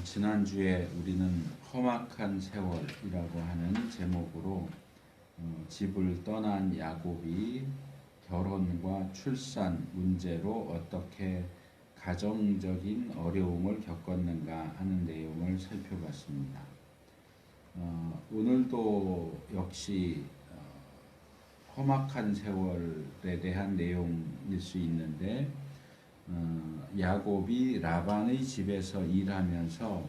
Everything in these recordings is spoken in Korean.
지난주에 우리는 험악한 세월이라고 하는 제목으로 집을 떠난 야곱이 결혼과 출산 문제로 어떻게 가정적인 어려움을 겪었는가 하는 내용을 살펴봤습니다. 오늘도 역시 험악한 세월에 대한 내용일 수 있는데 야곱이 라반의 집에서 일하면서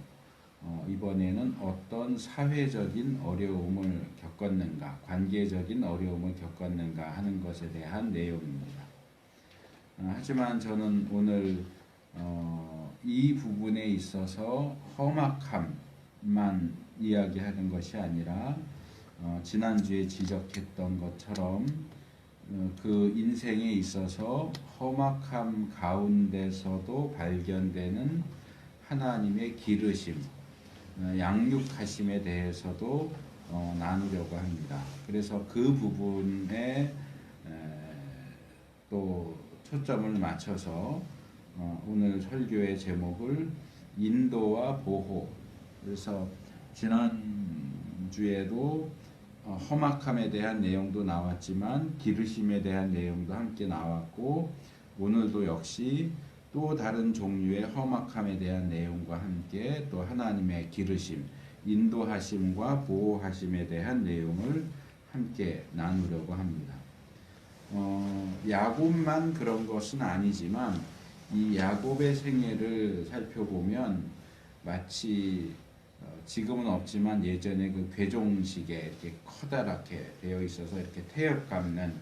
이번에는 어떤 사회적인 어려움을 겪었는가, 관계적인 어려움을 겪었는가 하는 것에 대한 내용입니다. 하지만 저는 오늘 이 부분에 있어서 험악함만 이야기하는 것이 아니라 지난주에 지적했던 것처럼 그 인생에 있어서 험악함 가운데서도 발견되는 하나님의 기르심, 양육하심에 대해서도 나누려고 합니다. 그래서 그 부분에 또 초점을 맞춰서 오늘 설교의 제목을 인도와 보호. 그래서 지난주에도 험악함에 대한 내용도 나왔지만 기르심에 대한 내용도 함께 나왔고, 오늘도 역시 또 다른 종류의 험악함에 대한 내용과 함께 또 하나님의 기르심, 인도하심과 보호하심에 대한 내용을 함께 나누려고 합니다. 야곱만 그런 것은 아니지만 이 야곱의 생애를 살펴보면 마치 지금은 없지만 예전에 그 괴종시계 이렇게 커다랗게 되어 있어서 이렇게 태엽 감는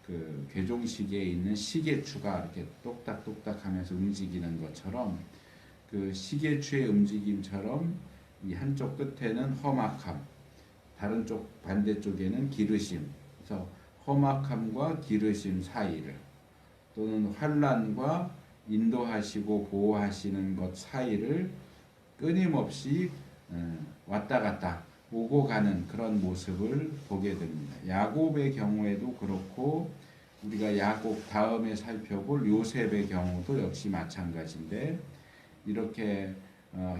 그 괴종시계에 있는 시계추가 이렇게 똑딱똑딱 하면서 움직이는 것처럼, 그 시계추의 움직임처럼 이 한쪽 끝에는 험악함, 다른 쪽 반대쪽에는 기르심. 그래서 험악함과 기르심 사이를, 또는 환난과 인도하시고 보호하시는 것 사이를 끊임없이 왔다 갔다 오고 가는 그런 모습을 보게 됩니다. 야곱의 경우에도 그렇고, 우리가 야곱 다음에 살펴볼 요셉의 경우도 역시 마찬가지인데, 이렇게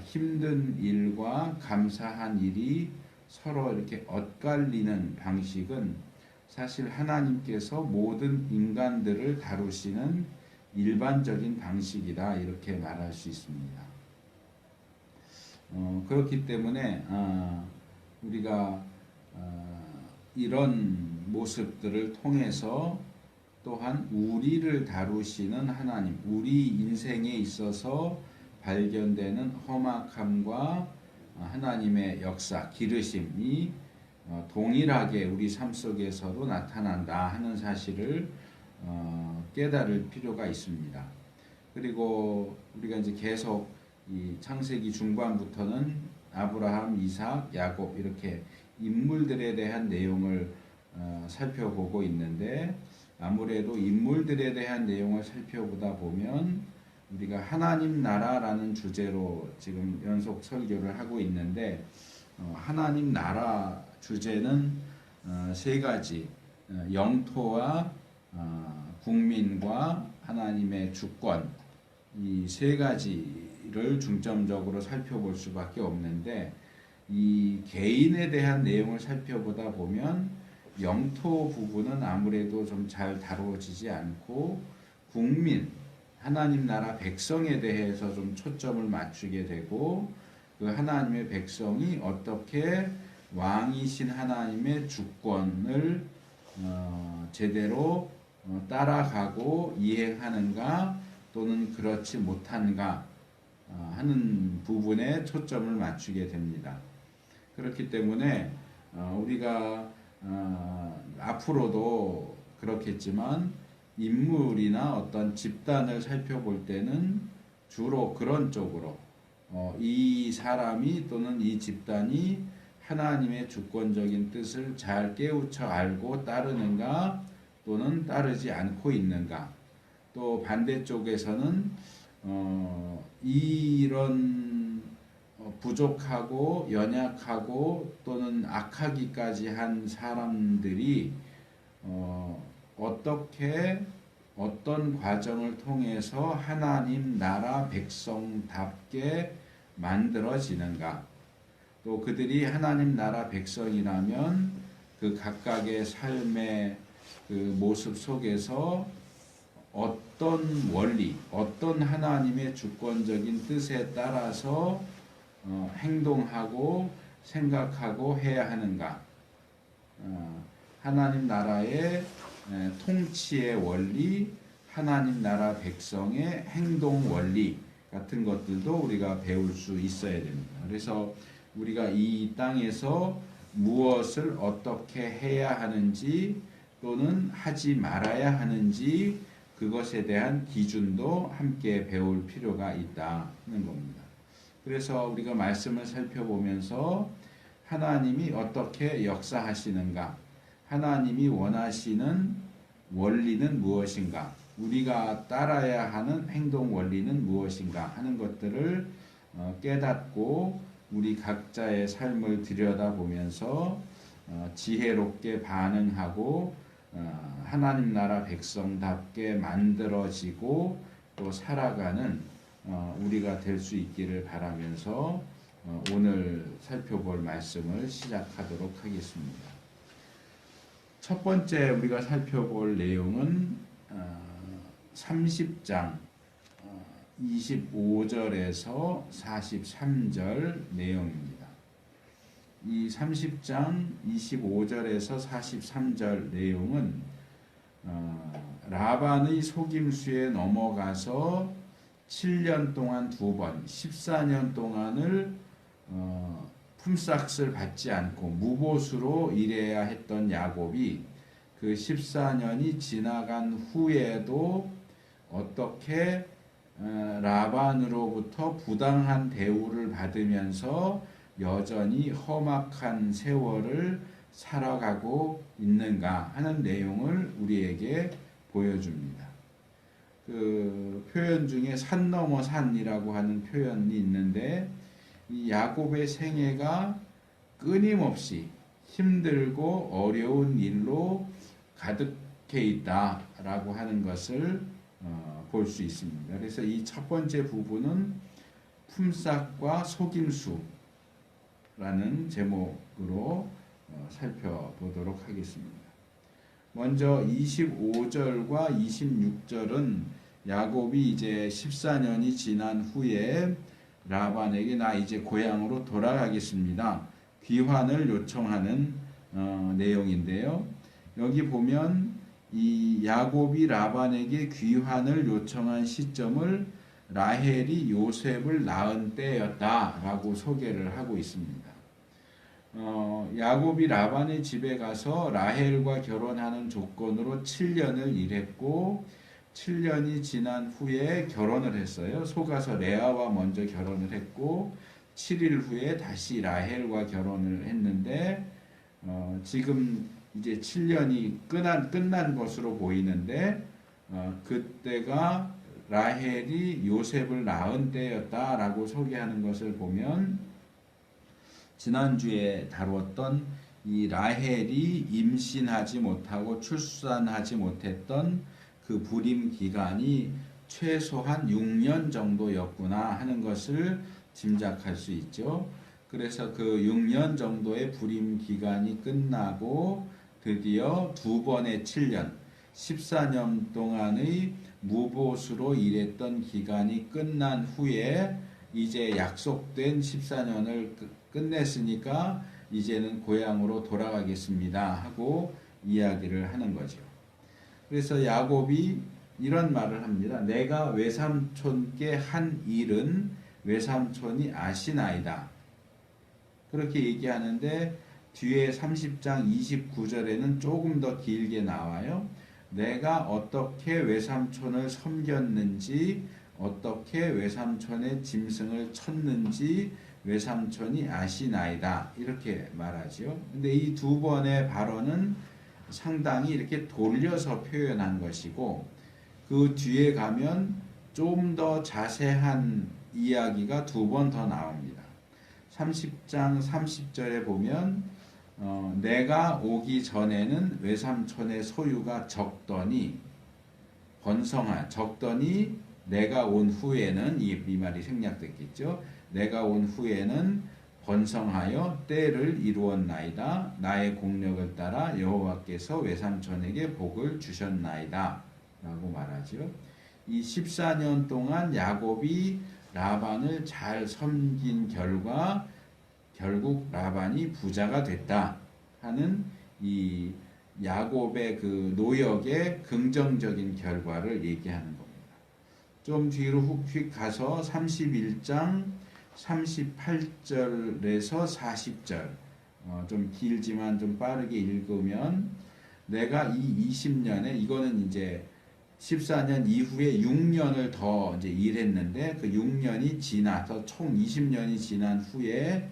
힘든 일과 감사한 일이 서로 이렇게 엇갈리는 방식은 사실 하나님께서 모든 인간들을 다루시는 일반적인 방식이다, 이렇게 말할 수 있습니다. 그렇기 때문에 우리가 이런 모습들을 통해서 또한 우리를 다루시는 하나님, 우리 인생에 있어서 발견되는 험악함과 하나님의 역사, 기르심이 동일하게 우리 삶 속에서도 나타난다 하는 사실을 깨달을 필요가 있습니다. 그리고 우리가 이제 계속 이 창세기 중반부터는 아브라함, 이삭, 야곱 이렇게 인물들에 대한 내용을 살펴보고 있는데, 아무래도 인물들에 대한 내용을 살펴보다 보면 우리가 하나님 나라라는 주제로 지금 연속 설교를 하고 있는데, 하나님 나라 주제는 세 가지, 영토와 국민과 하나님의 주권, 이 세 가지를 중점적으로 살펴볼 수밖에 없는데, 이 개인에 대한 내용을 살펴보다 보면 영토 부분은 아무래도 좀 잘 다루어지지 않고, 국민, 하나님 나라 백성에 대해서 좀 초점을 맞추게 되고, 그 하나님의 백성이 어떻게 왕이신 하나님의 주권을 제대로 따라가고 이행하는가, 또는 그렇지 못한가 하는 부분에 초점을 맞추게 됩니다. 그렇기 때문에 우리가 앞으로도 그렇겠지만 인물이나 어떤 집단을 살펴볼 때는 주로 그런 쪽으로 이 사람이 또는 이 집단이 하나님의 주권적인 뜻을 잘 깨우쳐 알고 따르는가, 또는 따르지 않고 있는가, 또 반대쪽에서는 이런 부족하고 연약하고 또는 악하기까지 한 사람들이 어떻게 어떤 과정을 통해서 하나님 나라 백성답게 만들어지는가? 또 그들이 하나님 나라 백성이라면 그 각각의 삶의 그 모습 속에서 어떤 원리, 어떤 하나님의 주권적인 뜻에 따라서 행동하고 생각하고 해야 하는가? 하나님 나라의 통치의 원리, 하나님 나라 백성의 행동 원리 같은 것들도 우리가 배울 수 있어야 됩니다. 그래서 우리가 이 땅에서 무엇을 어떻게 해야 하는지 또는 하지 말아야 하는지 그것에 대한 기준도 함께 배울 필요가 있다는 겁니다. 그래서 우리가 말씀을 살펴보면서 하나님이 어떻게 역사하시는가, 하나님이 원하시는 원리는 무엇인가, 우리가 따라야 하는 행동 원리는 무엇인가 하는 것들을 깨닫고 우리 각자의 삶을 들여다보면서 지혜롭게 반응하고 하나님 나라 백성답게 만들어지고 또 살아가는 우리가 될 수 있기를 바라면서 오늘 살펴볼 말씀을 시작하도록 하겠습니다. 첫 번째 우리가 살펴볼 내용은 30장 25절에서 43절 내용입니다. 이 30장 25절에서 43절 내용은 라반의 속임수에 넘어가서 7년 동안 2번, 14년 동안을 품삯을 받지 않고 무보수로 일해야 했던 야곱이 그 14년이 지나간 후에도 어떻게 라반으로부터 부당한 대우를 받으면서 여전히 험악한 세월을 살아가고 있는가 하는 내용을 우리에게 보여줍니다. 그 표현 중에 산 넘어 산이라고 하는 표현이 있는데 이 야곱의 생애가 끊임없이 힘들고 어려운 일로 가득해 있다라고 하는 것을 볼 수 있습니다. 그래서 이 첫 번째 부분은 품삯과 속임수라는 제목으로 살펴보도록 하겠습니다. 먼저 25절과 26절은 야곱이 이제 14년이 지난 후에 라반에게 나 이제 고향으로 돌아가겠습니다. 귀환을 요청하는 내용인데요. 여기 보면 이 야곱이 라반에게 귀환을 요청한 시점을 라헬이 요셉을 낳은 때였다라고 소개를 하고 있습니다. 야곱이 라반의 집에 가서 라헬과 결혼하는 조건으로 7년을 일했고 7년이 지난 후에 결혼을 했어요. 속아서 레아와 먼저 결혼을 했고 7일 후에 다시 라헬과 결혼을 했는데 지금 이제 7년이 끝난 것으로 보이는데 그때가 라헬이 요셉을 낳은 때였다라고 소개하는 것을 보면 지난주에 다루었던 이 라헬이 임신하지 못하고 출산하지 못했던 그 불임 기간이 최소한 6년 정도였구나 하는 것을 짐작할 수 있죠. 그래서 그 6년 정도의 불임 기간이 끝나고 드디어 2번의 7년, 14년 동안의 무보수로 일했던 기간이 끝난 후에 이제 약속된 14년을 끝냈으니까 이제는 고향으로 돌아가겠습니다 하고 이야기를 하는 거죠. 그래서 야곱이 이런 말을 합니다. 내가 외삼촌께 한 일은 외삼촌이 아시나이다. 그렇게 얘기하는데 뒤에 30장 29절에는 조금 더 길게 나와요. 내가 어떻게 외삼촌을 섬겼는지, 어떻게 외삼촌의 짐승을 쳤는지 외삼촌이 아시나이다. 이렇게 말하죠. 근데 이 두 번의 발언은 상당히 이렇게 돌려서 표현한 것이고 그 뒤에 가면 좀 더 자세한 이야기가 2번 더 나옵니다. 30장 30절에 보면 내가 오기 전에는 외삼촌의 소유가 적더니 적더니 내가 온 후에는 이 말이 생략됐겠죠. 내가 온 후에는 번성하여 때를 이루었나이다. 나의 공력을 따라 여호와께서 외삼촌에게 복을 주셨나이다. 라고 말하죠. 이 14년 동안 야곱이 라반을 잘 섬긴 결과 결국 라반이 부자가 됐다 하는 이 야곱의 그 노역의 긍정적인 결과를 얘기하는 겁니다. 좀 뒤로 휙 가서 31장 38절에서 40절 좀 길지만 좀 빠르게 읽으면 내가 이 20년에 이거는 이제 14년 이후에 6년을 더 이제 일했는데 그 6년이 지나서 총 20년이 지난 후에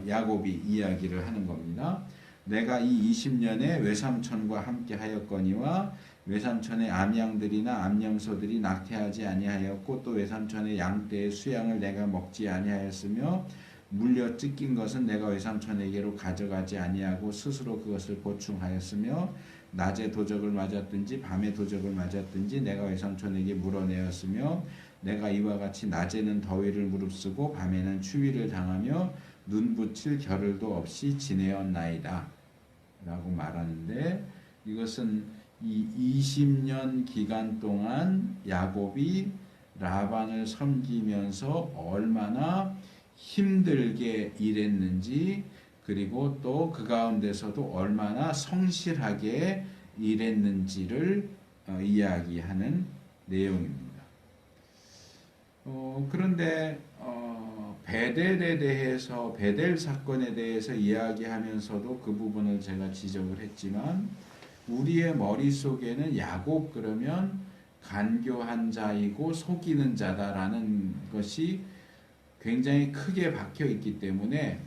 야곱이 이야기를 하는 겁니다. 내가 이 20년에 외삼촌과 함께 하였거니와 외삼촌의 암양들이나 암염소들이 낙태하지 아니하였고 또 외삼촌의 양떼의 수양을 내가 먹지 아니하였으며 물려 찢긴 것은 내가 외삼촌에게로 가져가지 아니하고 스스로 그것을 보충하였으며 낮에 도적을 맞았든지 밤에 도적을 맞았든지 내가 외삼촌에게 물어내었으며 내가 이와 같이 낮에는 더위를 무릅쓰고 밤에는 추위를 당하며 눈 붙일 겨를도 없이 지내었나이다 라고 말하는데 이것은 이 20년 기간 동안 야곱이 라반을 섬기면서 얼마나 힘들게 일했는지 그리고 또 그 가운데서도 얼마나 성실하게 일했는지를 이야기하는 내용입니다. 그런데 베델에 대해서 베델 사건에 대해서 이야기하면서도 그 부분을 제가 지적을 했지만 우리의 머릿속에는 야곱 그러면 간교한 자이고 속이는 자다라는 것이 굉장히 크게 박혀 있기 때문에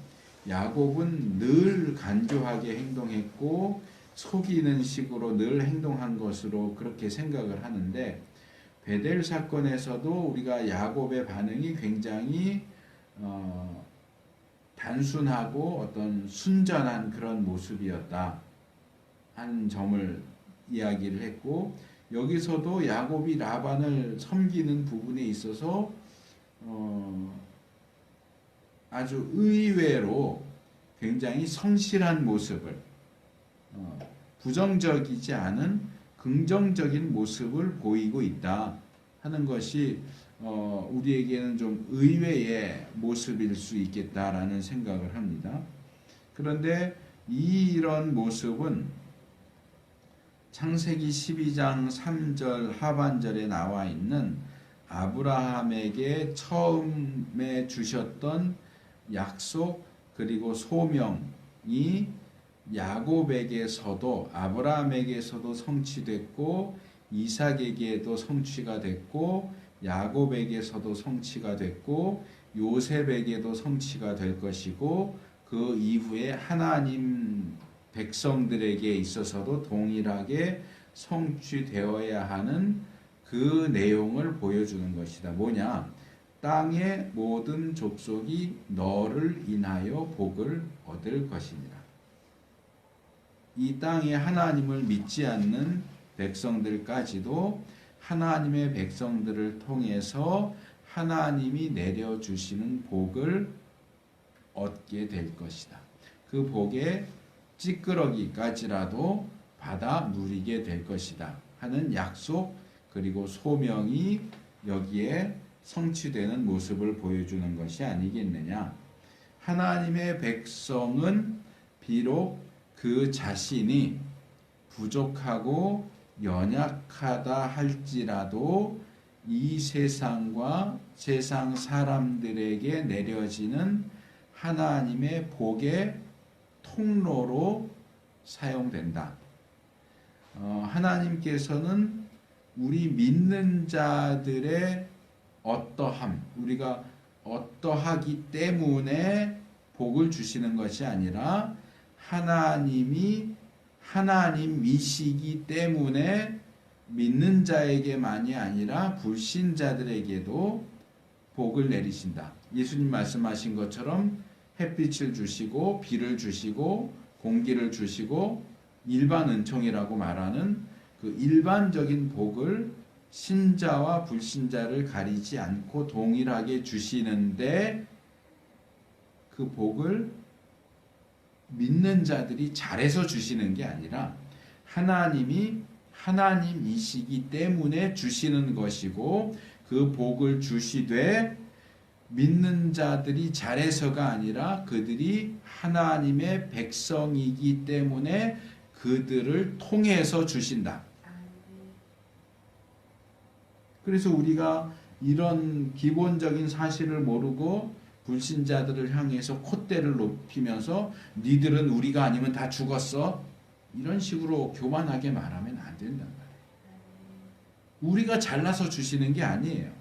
야곱은 늘 간교하게 행동했고 속이는 식으로 늘 행동한 것으로 그렇게 생각을 하는데 베델 사건에서도 우리가 야곱의 반응이 굉장히 단순하고 어떤 순전한 그런 모습이었다 하는 점을 이야기를 했고 여기서도 야곱이 라반을 섬기는 부분에 있어서 아주 의외로 굉장히 성실한 모습을 부정적이지 않은 긍정적인 모습을 보이고 있다 하는 것이 우리에게는 좀 의외의 모습일 수 있겠다라는 생각을 합니다. 그런데 이런 모습은 창세기 12장 3절 하반절에 나와 있는 아브라함에게 처음에 주셨던 약속 그리고 소명이 야곱에게서도 아브라함에게서도 성취됐고 이삭에게도 성취가 됐고 야곱에게서도 성취가 됐고 요셉에게도 성취가 될 것이고 그 이후에 하나님 백성들에게 있어서도 동일하게 성취되어야 하는 그 내용을 보여주는 것이다. 뭐냐? 땅의 모든 족속이 너를 인하여 복을 얻을 것입니다. 이 땅에 하나님을 믿지 않는 백성들까지도 하나님의 백성들을 통해서 하나님이 내려주시는 복을 얻게 될 것이다. 그 복의 찌끄러기까지라도 받아 누리게 될 것이다 하는 약속 그리고 소명이 여기에 성취되는 모습을 보여주는 것이 아니겠느냐. 하나님의 백성은 비록 그 자신이 부족하고 연약하다 할지라도 이 세상과 세상 사람들에게 내려지는 하나님의 복의 통로로 사용된다. 하나님께서는 우리 믿는 자들의 어떠함, 우리가 어떠하기 때문에 복을 주시는 것이 아니라 하나님이 하나님이시기 때문에 믿는 자에게만이 아니라 불신자들에게도 복을 내리신다. 예수님 말씀하신 것처럼 햇빛을 주시고 비를 주시고 공기를 주시고 일반 은총이라고 말하는 그 일반적인 복을 신자와 불신자를 가리지 않고 동일하게 주시는데 그 복을 믿는 자들이 잘해서 주시는 게 아니라 하나님이 하나님이시기 때문에 주시는 것이고 그 복을 주시되 믿는 자들이 잘해서가 아니라 그들이 하나님의 백성이기 때문에 그들을 통해서 주신다. 그래서 우리가 이런 기본적인 사실을 모르고 불신자들을 향해서 콧대를 높이면서 니들은 우리가 아니면 다 죽었어. 이런 식으로 교만하게 말하면 안 된단 말이에요. 우리가 잘나서 주시는 게 아니에요.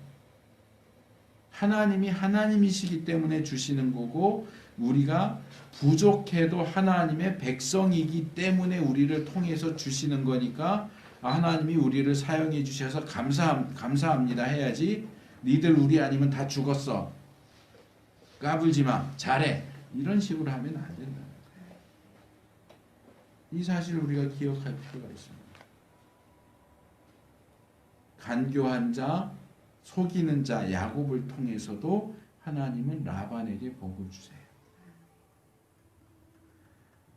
하나님이 하나님이시기 때문에 주시는 거고 우리가 부족해도 하나님의 백성이기 때문에 우리를 통해서 주시는 거니까 하나님이 우리를 사용해 주셔서 감사합니다 해야지 니들 우리 아니면 다 죽었어. 까불지 마. 잘해. 이런 식으로 하면 안 된다. 이 사실을 우리가 기억할 필요가 있습니다. 간교한 자, 속이는 자 야곱을 통해서도 하나님은 라반에게 복을 주세요.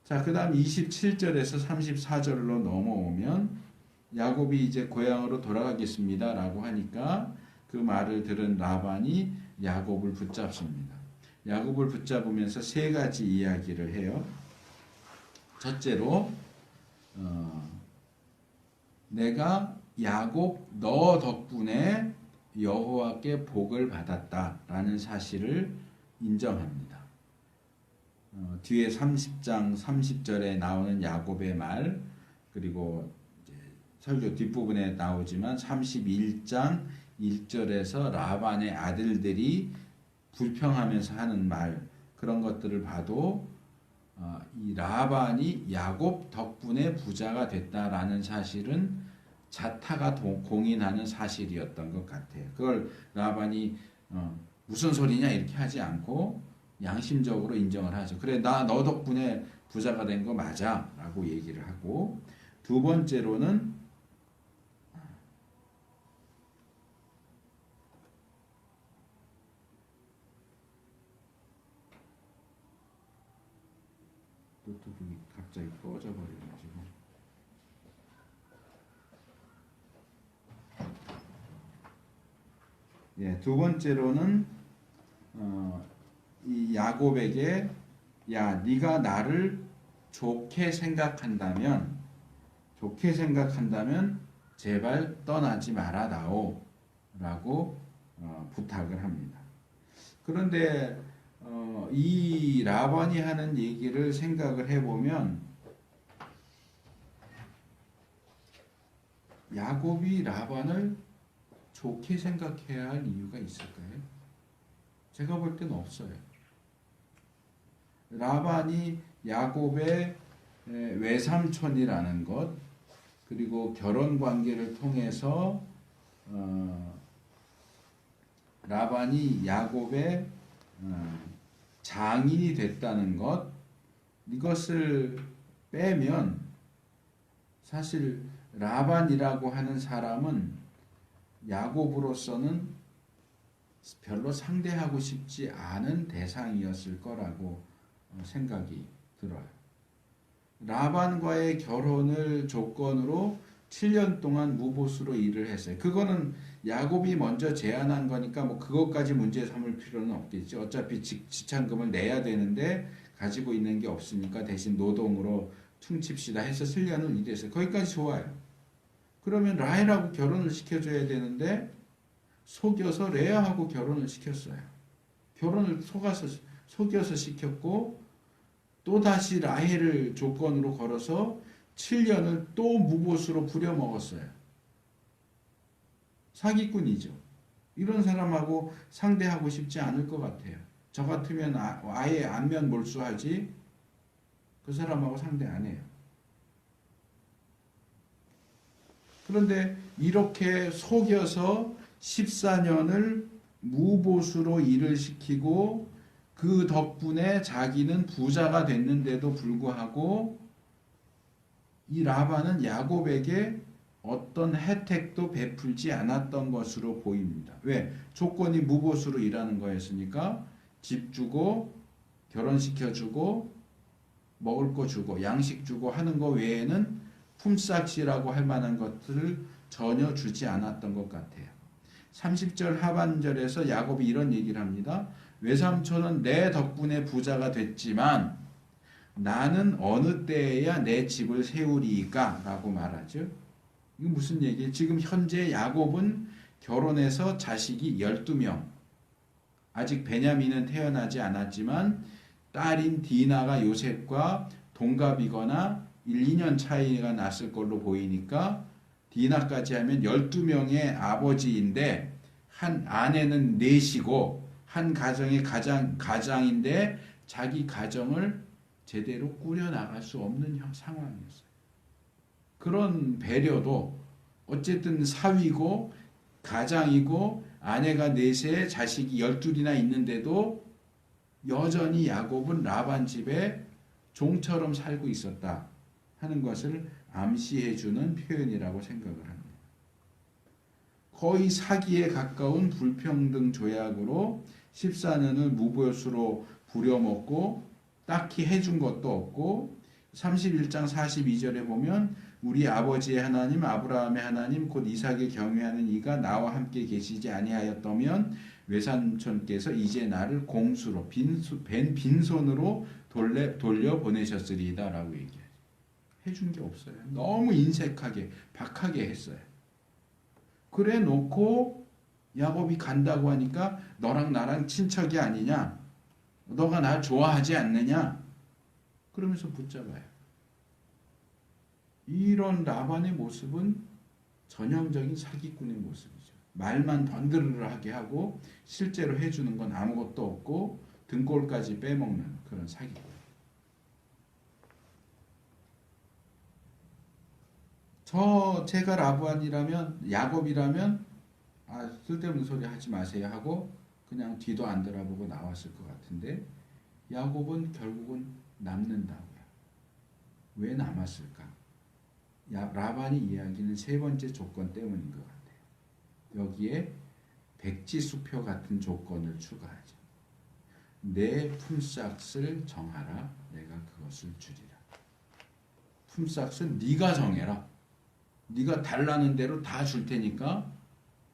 자, 그 다음 27절에서 34절로 넘어오면 야곱이 이제 고향으로 돌아가겠습니다 라고 하니까 그 말을 들은 라반이 야곱을 붙잡습니다. 야곱을 붙잡으면서 세 가지 이야기를 해요. 첫째로 내가 야곱 너 덕분에 여호와께 복을 받았다라는 사실을 인정합니다. 뒤에 30장 30절에 나오는 야곱의 말 그리고 이제 설교 뒷부분에 나오지만 31장 1절에서 라반의 아들들이 불평하면서 하는 말 그런 것들을 봐도 이 라반이 야곱 덕분에 부자가 됐다라는 사실은 자타가 공인하는 사실이었던 것 같아요. 그걸 라반이 무슨 소리냐 이렇게 하지 않고 양심적으로 인정을 하죠. 그래 나 너 덕분에 부자가 된 거 맞아 라고 얘기를 하고 두 번째로는 노트북이 갑자기 꺼져버려가지고 두 번째로는 이 야곱에게 야 네가 나를 좋게 생각한다면 제발 떠나지 말아다오 라고 부탁을 합니다. 그런데 이 라반이 하는 얘기를 생각을 해보면 야곱이 라반을 좋게 생각해야 할 이유가 있을까요? 제가 볼 때는 없어요. 라반이 야곱의 외삼촌이라는 것 그리고 결혼 관계를 통해서 라반이 야곱의 장인이 됐다는 것 이것을 빼면 사실 라반이라고 하는 사람은 야곱으로서는 별로 상대하고 싶지 않은 대상이었을 거라고 생각이 들어요. 라반과의 결혼을 조건으로 7년 동안 무보수로 일을 했어요. 그거는 야곱이 먼저 제안한 거니까 뭐 그것까지 문제 삼을 필요는 없겠죠. 어차피 지참금을 내야 되는데 가지고 있는 게 없으니까 대신 노동으로 퉁칩시다 해서 7년을 일했어요. 거기까지 좋아요. 그러면 라헬하고 결혼을 시켜줘야 되는데 속여서 레아하고 결혼을 시켰어요. 결혼을 속여서 시켰고 또다시 라헬을 조건으로 걸어서 7년을 또 무보수로 부려먹었어요. 사기꾼이죠. 이런 사람하고 상대하고 싶지 않을 것 같아요. 저 같으면 아예 안면 몰수하지 그 사람하고 상대 안 해요. 그런데 이렇게 속여서 14년을 무보수로 일을 시키고 그 덕분에 자기는 부자가 됐는데도 불구하고 이 라반은 야곱에게 어떤 혜택도 베풀지 않았던 것으로 보입니다. 왜? 조건이 무보수로 일하는 거였으니까 집 주고 결혼시켜주고 먹을 거 주고 양식 주고 하는 거 외에는 품삯이라고 할 만한 것들을 전혀 주지 않았던 것 같아요. 30절 하반절에서 야곱이 이런 얘기를 합니다. 외삼촌은 내 덕분에 부자가 됐지만 나는 어느 때에야 내 집을 세우리이까? 라고 말하죠. 이거 무슨 얘기예요? 지금 현재 야곱은 결혼해서 자식이 12명. 아직 베냐민은 태어나지 않았지만 딸인 디나가 요셉과 동갑이거나 1, 2년 차이가 났을 걸로 보이니까 디나까지 하면 12명의 아버지인데 한 아내는 넷이고 한 가정의 가장인데 자기 가정을 제대로 꾸려나갈 수 없는 상황이었어요. 그런 배려도 어쨌든 사위고 가장이고 아내가 넷에 자식이 12이나 있는데도 여전히 야곱은 라반 집에 종처럼 살고 있었다 하는 것을 암시해주는 표현이라고 생각을 합니다. 거의 사기에 가까운 불평등 조약으로 14년을 무보수로 부려먹고 딱히 해준 것도 없고 31장 42절에 보면 우리 아버지의 하나님 아브라함의 하나님 곧 이삭을 경외하는 이가 나와 함께 계시지 아니하였다면 외삼촌께서 이제 나를 공수로 빈손으로 돌려 보내셨으리이다 라고 얘기하죠. 해준 게 없어요. 너무 인색하게 박하게 했어요. 그래 놓고 야곱이 간다고 하니까 너랑 나랑 친척이 아니냐? 너가 날 좋아하지 않느냐? 그러면서 붙잡아요. 이런 라반의 모습은 전형적인 사기꾼의 모습이죠. 말만 던드르르하게 하고 실제로 해주는 건 아무것도 없고 등골까지 빼먹는 그런 사기꾼. 제가 라반이라면 야곱이라면 쓸데없는 소리 하지 마세요 하고 그냥 뒤도 안 돌아보고 나왔을 것 같은데 야곱은 결국은 남는다고요. 왜 남았을까? 라반이 이야기는 세 번째 조건 때문인 것 같아요. 여기에 백지수표 같은 조건을 추가하죠. 내 품삯을 정하라. 내가 그것을 주리라. 품삯은 네가 정해라. 네가 달라는 대로 다 줄 테니까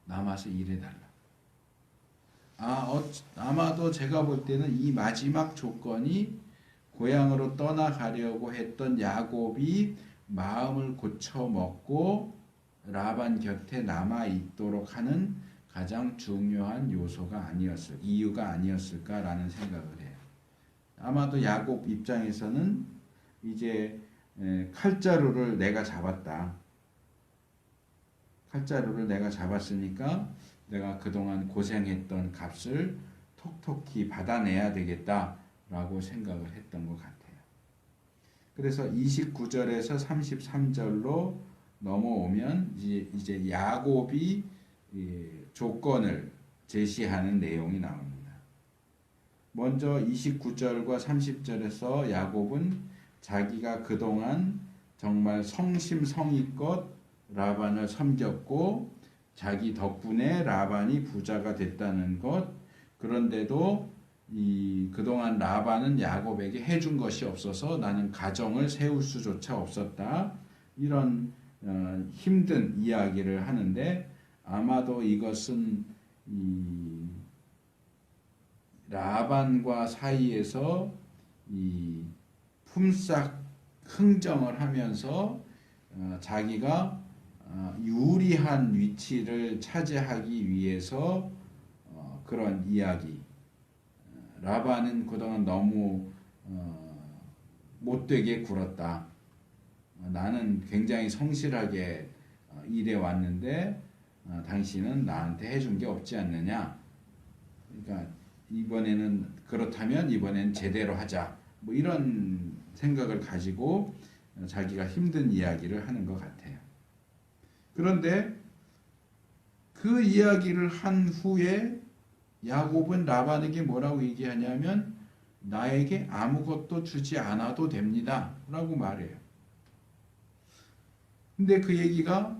남아서 일해달라. 아마도 제가 볼 때는 이 마지막 조건이 고향으로 떠나가려고 했던 야곱이 마음을 고쳐먹고 라반 곁에 남아있도록 하는 가장 중요한 이유가 아니었을까라는 생각을 해요. 아마도 야곱 입장에서는 이제 칼자루를 내가 잡았다. 칼자루를 내가 잡았으니까 내가 그동안 고생했던 값을 톡톡히 받아내야 되겠다라고 생각을 했던 것 같아요. 그래서 29절에서 33절로 넘어오면 이제 야곱이 조건을 제시하는 내용이 나옵니다. 먼저 29절과 30절에서 야곱은 자기가 그동안 정말 성심성의껏 라반을 섬겼고 자기 덕분에 라반이 부자가 됐다는 것, 그런데도 그동안 라반은 야곱에게 해준 것이 없어서 나는 가정을 세울 수조차 없었다. 이런 힘든 이야기를 하는데 아마도 이것은 라반과 사이에서 품삯 흥정을 하면서 자기가 유리한 위치를 차지하기 위해서 그런 이야기. 라반은 그동안 너무 못되게 굴었다. 나는 굉장히 성실하게 일해 왔는데 당신은 나한테 해준 게 없지 않느냐. 그러니까 그렇다면 이번엔 제대로 하자. 뭐 이런 생각을 가지고 자기가 힘든 이야기를 하는 것 같아요. 그런데 그 이야기를 한 후에 야곱은 라반에게 뭐라고 얘기하냐면 나에게 아무것도 주지 않아도 됩니다 라고 말해요. 근데 그 얘기가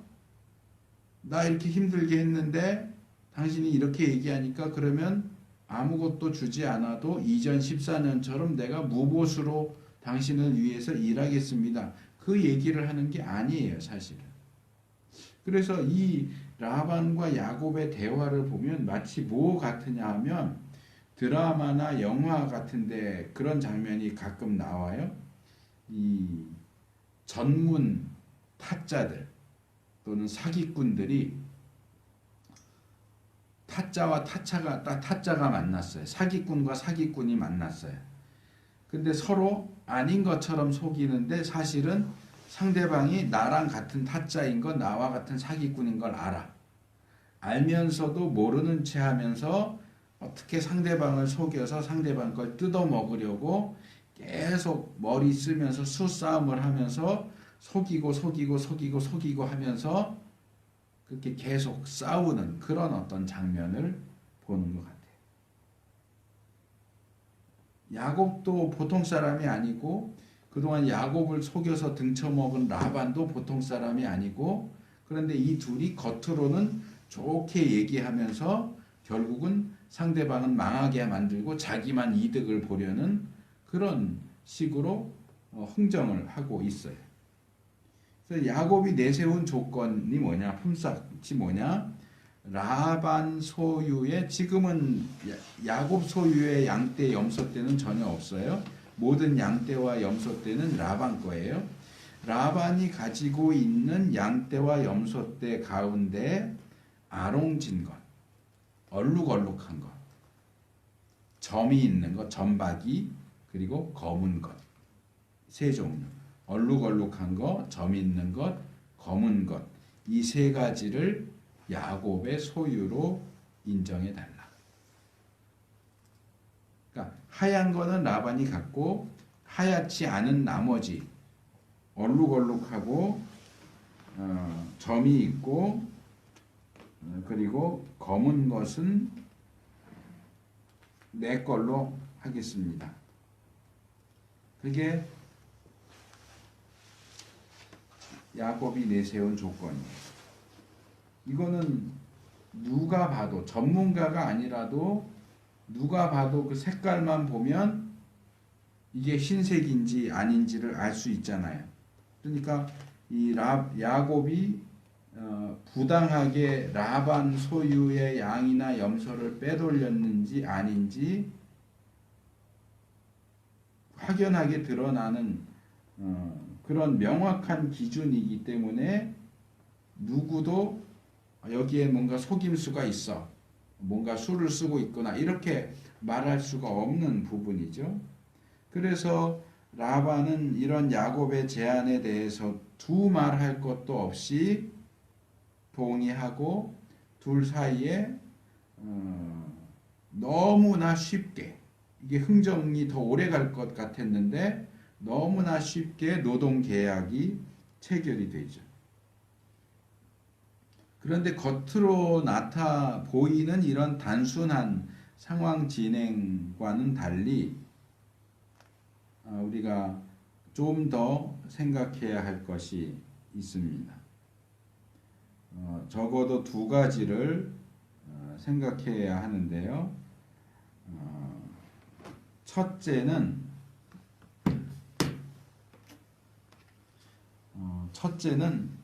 나 이렇게 힘들게 했는데 당신이 이렇게 얘기하니까 그러면 아무것도 주지 않아도 이전 14년처럼 내가 무보수로 당신을 위해서 일하겠습니다. 그 얘기를 하는 게 아니에요, 사실은. 그래서 이 라반과 야곱의 대화를 보면 마치 뭐 같으냐 하면 드라마나 영화 같은데 그런 장면이 가끔 나와요. 이 전문 타짜들 또는 사기꾼들이 타짜와 타짜가 만났어요. 사기꾼과 사기꾼이 만났어요. 근데 서로 아닌 것처럼 속이는데 사실은 상대방이 나랑 같은 타짜인 거, 나와 같은 사기꾼인 걸 알아. 알면서도 모르는 체 하면서 어떻게 상대방을 속여서 상대방 걸 뜯어먹으려고 계속 머리 쓰면서 수싸움을 하면서 속이고 하면서 그렇게 계속 싸우는 그런 어떤 장면을 보는 것 같아요. 야곱도 보통 사람이 아니고 그동안 야곱을 속여서 등쳐먹은 라반도 보통 사람이 아니고 그런데 이 둘이 겉으로는 좋게 얘기하면서 결국은 상대방은 망하게 만들고 자기만 이득을 보려는 그런 식으로 흥정을 하고 있어요. 그래서 야곱이 내세운 조건이 뭐냐? 품삯이 뭐냐? 라반 소유의 지금은 야곱 소유의 양떼 염소떼는 전혀 없어요. 모든 양떼와 염소떼는 라반 거예요. 라반이 가지고 있는 양떼와 염소떼 가운데 아롱진 것, 얼룩얼룩한 것, 점이 있는 것, 점박이, 그리고 검은 것, 세 종류. 얼룩얼룩한 것, 점 있는 것, 검은 것, 이 세 가지를 야곱의 소유로 인정해 달라. 그러니까 하얀 거는 라반이 갖고 하얗지 않은 나머지 얼룩얼룩하고 점이 있고 그리고 검은 것은 내 걸로 하겠습니다. 그게 야곱이 내세운 조건이에요. 이거는 누가 봐도 전문가가 아니라도 누가 봐도 그 색깔만 보면 이게 흰색인지 아닌지를 알 수 있잖아요. 그러니까 이 야곱이 부당하게 라반 소유의 양이나 염소를 빼돌렸는지 아닌지 확연하게 드러나는 그런 명확한 기준이기 때문에 누구도 여기에 뭔가 속임수가 있어, 뭔가 수를 쓰고 있거나 이렇게 말할 수가 없는 부분이죠. 그래서 라반은 이런 야곱의 제안에 대해서 두말할 것도 없이 동의하고 둘 사이에 너무나 쉽게, 이게 흥정이 더 오래 갈 것 같았는데 너무나 쉽게 노동계약이 체결이 되죠. 그런데 겉으로 보이는 이런 단순한 상황 진행과는 달리 우리가 좀 더 생각해야 할 것이 있습니다. 적어도 두 가지를 생각해야 하는데요. 첫째는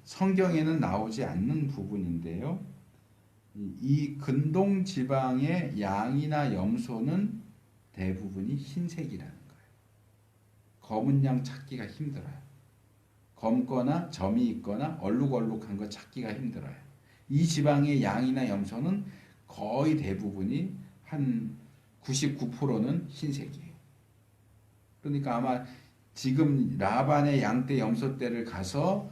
성경에는 나오지 않는 부분인데요. 이 근동 지방의 양이나 염소는 대부분이 흰색이라는 거예요. 검은 양 찾기가 힘들어요. 검거나 점이 있거나 얼룩얼룩한 거 찾기가 힘들어요. 이 지방의 양이나 염소는 거의 대부분이 한 99%는 흰색이에요. 그러니까 아마 지금 라반의 양떼 염소떼를 가서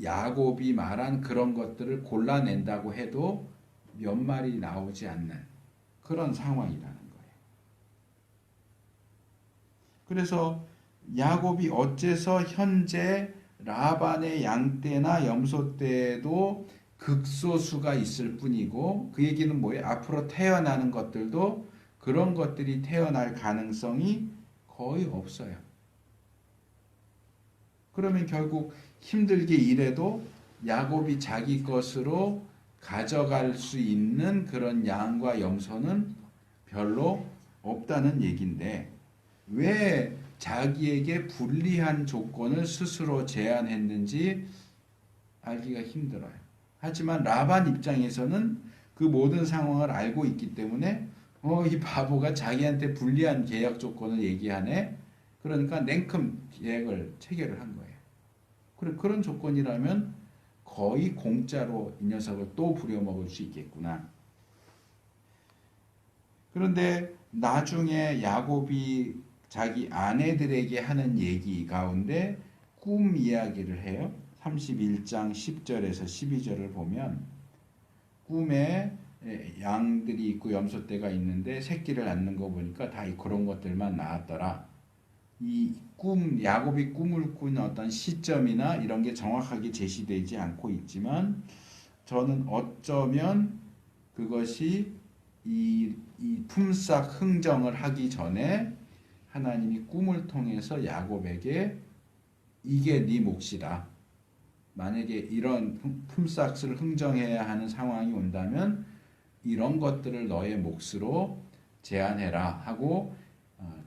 야곱이 말한 그런 것들을 골라낸다고 해도 몇 마리 나오지 않는 그런 상황이라는 거예요. 그래서 야곱이 어째서 현재 라반의 양떼나 염소떼도 극소수가 있을 뿐이고, 그 얘기는 뭐예요? 앞으로 태어나는 것들도 그런 것들이 태어날 가능성이 거의 없어요. 그러면 결국 힘들게 일해도 야곱이 자기 것으로 가져갈 수 있는 그런 양과 염소는 별로 없다는 얘기인데 왜 자기에게 불리한 조건을 스스로 제안했는지 알기가 힘들어요. 하지만 라반 입장에서는 그 모든 상황을 알고 있기 때문에 이 바보가 자기한테 불리한 계약 조건을 얘기하네. 그러니까 냉큼 계약을 체결을 한 거예요. 그런 조건이라면 거의 공짜로 이 녀석을 또 부려먹을 수 있겠구나. 그런데 나중에 야곱이 자기 아내들에게 하는 얘기 가운데 꿈 이야기를 해요. 31장 10절에서 12절을 보면 꿈에 양들이 있고 염소떼가 있는데 새끼를 낳는 거 보니까 다 그런 것들만 나왔더라. 이 야곱이 꿈을 꾼 어떤 시점이나 이런 게 정확하게 제시되지 않고 있지만 저는 어쩌면 그것이 이 품삯 흥정을 하기 전에 하나님이 꿈을 통해서 야곱에게 이게 네 몫이다. 만약에 이런 품삯을 흥정해야 하는 상황이 온다면 이런 것들을 너의 몫으로 제안해라 하고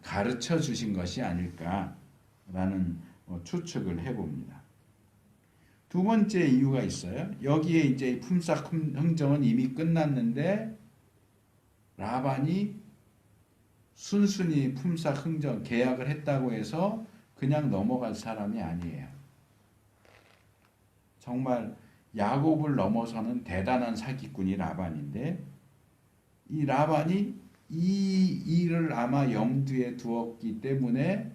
가르쳐 주신 것이 아닐까라는 추측을 해봅니다. 두 번째 이유가 있어요. 여기에 이제 품삯 흥정은 이미 끝났는데 라반이 순순히 품삯 흥정 계약을 했다고 해서 그냥 넘어갈 사람이 아니에요. 정말 야곱을 넘어서는 대단한 사기꾼이 라반인데 이 라반이 이 일을 아마 염두에 두었기 때문에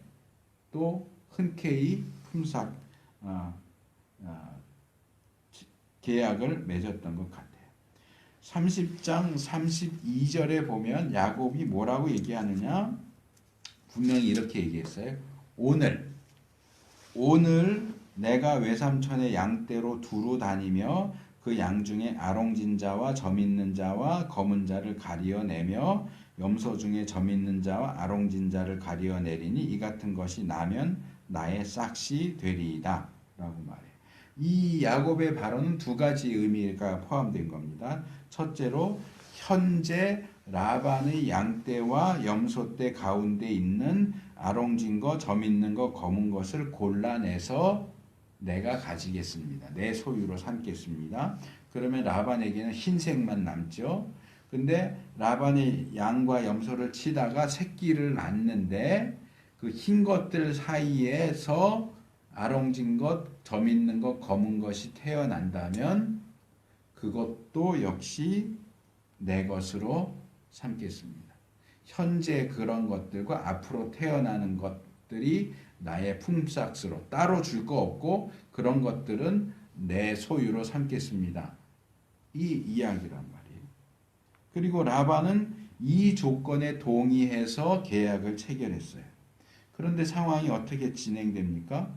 또 흔쾌히 품삯 계약을 맺었던 것 같아요. 30장 32절에 보면 야곱이 뭐라고 얘기하느냐? 분명히 이렇게 얘기했어요. 오늘 내가 외삼촌의 양떼로 두루 다니며 그 양 중에 아롱진 자와 점 있는 자와 검은 자를 가리어내며 염소 중에 점 있는 자와 아롱진 자를 가리어내리니 이 같은 것이 나면 나의 싹시 되리이다 라고 말해요. 이 야곱의 발언은 두 가지 의미가 포함된 겁니다. 첫째로 현재 라반의 양떼와 염소떼 가운데 있는 아롱진 거, 점 있는 거, 검은 것을 골라내서 내가 가지겠습니다. 내 소유로 삼겠습니다. 그러면 라반에게는 흰색만 남죠. 근데 라반이 양과 염소를 치다가 새끼를 낳는데 그 흰 것들 사이에서 아롱진 것, 점 있는 것, 검은 것이 태어난다면 그것도 역시 내 것으로 삼겠습니다. 현재 그런 것들과 앞으로 태어나는 것들이 나의 품삯으로 따로 줄 거 없고 그런 것들은 내 소유로 삼겠습니다. 이 이야기란 말이에요. 그리고 라반은 이 조건에 동의해서 계약을 체결했어요. 그런데 상황이 어떻게 진행됩니까?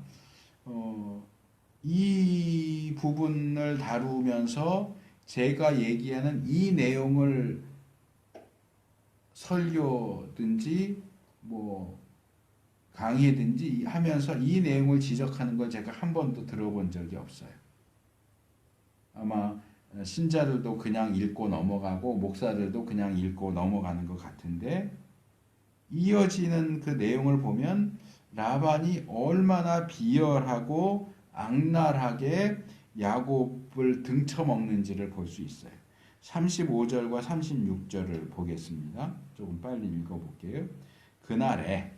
이 부분을 다루면서 제가 얘기하는 이 내용을 설교든지 강의든지 하면서 이 내용을 지적하는 걸 제가 한 번도 들어본 적이 없어요. 아마 신자들도 그냥 읽고 넘어가고 목사들도 그냥 읽고 넘어가는 것 같은데 이어지는 그 내용을 보면 라반이 얼마나 비열하고 악랄하게 야곱을 등쳐먹는지를 볼 수 있어요. 35절과 36절을 보겠습니다. 조금 빨리 읽어볼게요. 그날에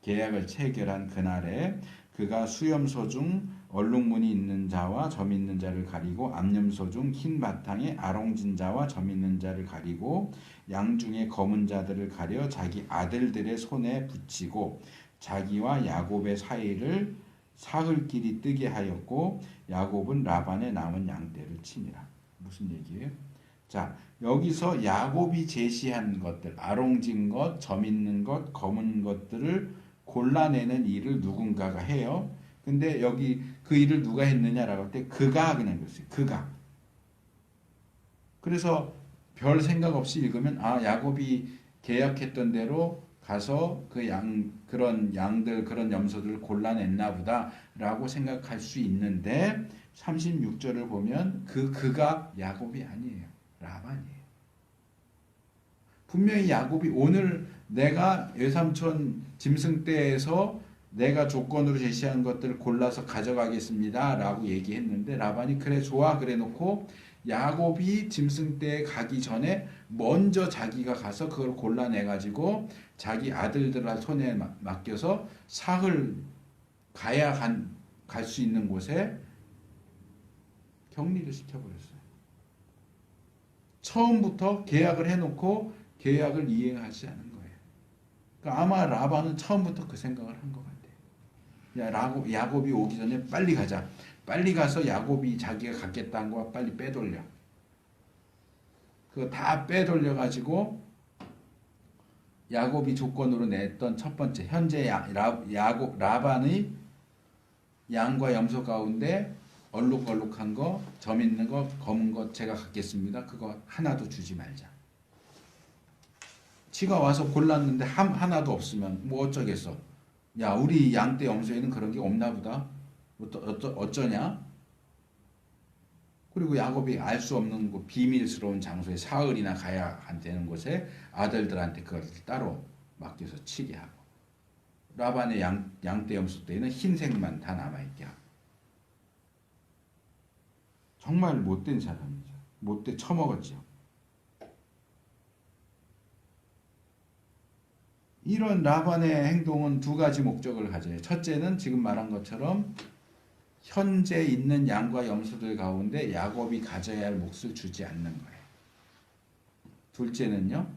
계약을 체결한 그날에 그가 수염소 중 얼룩무늬 있는 자와 점 있는 자를 가리고 암염소 중 흰 바탕에 아롱진 자와 점 있는 자를 가리고 양 중에 검은 자들을 가려 자기 아들들의 손에 붙이고 자기와 야곱의 사이를 사흘길이 뜨게 하였고 야곱은 라반의 남은 양떼를 치니라. 무슨 얘기예요? 자, 여기서 야곱이 제시한 것들, 아롱진 것, 점 있는 것, 검은 것들을 골라내는 일을 누군가가 해요. 근데 여기 그 일을 누가 했느냐라고 할 때 그가 그냥 그랬어요. 그가. 그래서 별 생각 없이 읽으면 야곱이 계약했던 대로 가서 그런 양들 그런 염소들을 골라냈나 보다라고 생각할 수 있는데 36절을 보면 그가 야곱이 아니에요. 라반이에요. 분명히 야곱이 오늘 내가 외삼촌 짐승떼에서 내가 조건으로 제시한 것들을 골라서 가져가겠습니다 라고 얘기했는데 라반이 그래 좋아 그래 놓고 야곱이 짐승떼에 가기 전에 먼저 자기가 가서 그걸 골라내 가지고 자기 아들들 손에 맡겨서 사흘 가야 갈 수 있는 곳에 격리를 시켜버렸어요. 처음부터 계약을 해놓고 계약을 이행하지 않은 거예요. 그러니까 아마 라반은 처음부터 그 생각을 한 것 같아요. 야곱이 오기 전에 빨리 가자. 빨리 가서 야곱이 자기가 갖겠다는 거 빨리 빼돌려. 그거 다 빼돌려 가지고 야곱이 조건으로 냈던 첫 번째 현재 라반의 양과 염소 가운데 얼룩얼룩한 거, 점 있는 거, 검은 거 제가 갖겠습니다. 그거 하나도 주지 말자. 지가 와서 골랐는데 하나도 없으면 뭐 어쩌겠어. 야 우리 양떼 염소에는 그런 게 없나 보다. 어쩌냐? 그리고 야곱이 알 수 없는 비밀스러운 장소에 사흘이나 가야 되는 곳에 아들들한테 그걸 따로 맡겨서 치게 하고 라반의 양떼 염소 때에는 흰색만 다 남아있게 하고 정말 못된 사람이죠. 못돼 처먹었죠. 이런 라반의 행동은 두 가지 목적을 가져요. 첫째는 지금 말한 것처럼 현재 있는 양과 염소들 가운데 야곱이 가져야 할 몫을 주지 않는 거예요. 둘째는요.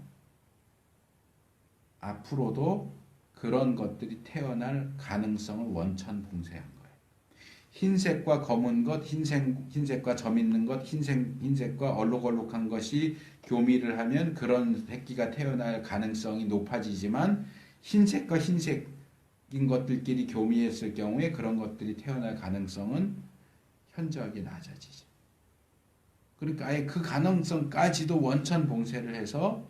앞으로도 그런 것들이 태어날 가능성을 원천 봉쇄한 거예요. 흰색과 검은 것, 흰색과 점 있는 것, 흰색과 얼룩얼룩한 것이 교미를 하면 그런 새끼가 태어날 가능성이 높아지지만 흰색과 흰색인 것들끼리 교미했을 경우에 그런 것들이 태어날 가능성은 현저하게 낮아지죠. 그러니까 아예 그 가능성까지도 원천 봉쇄를 해서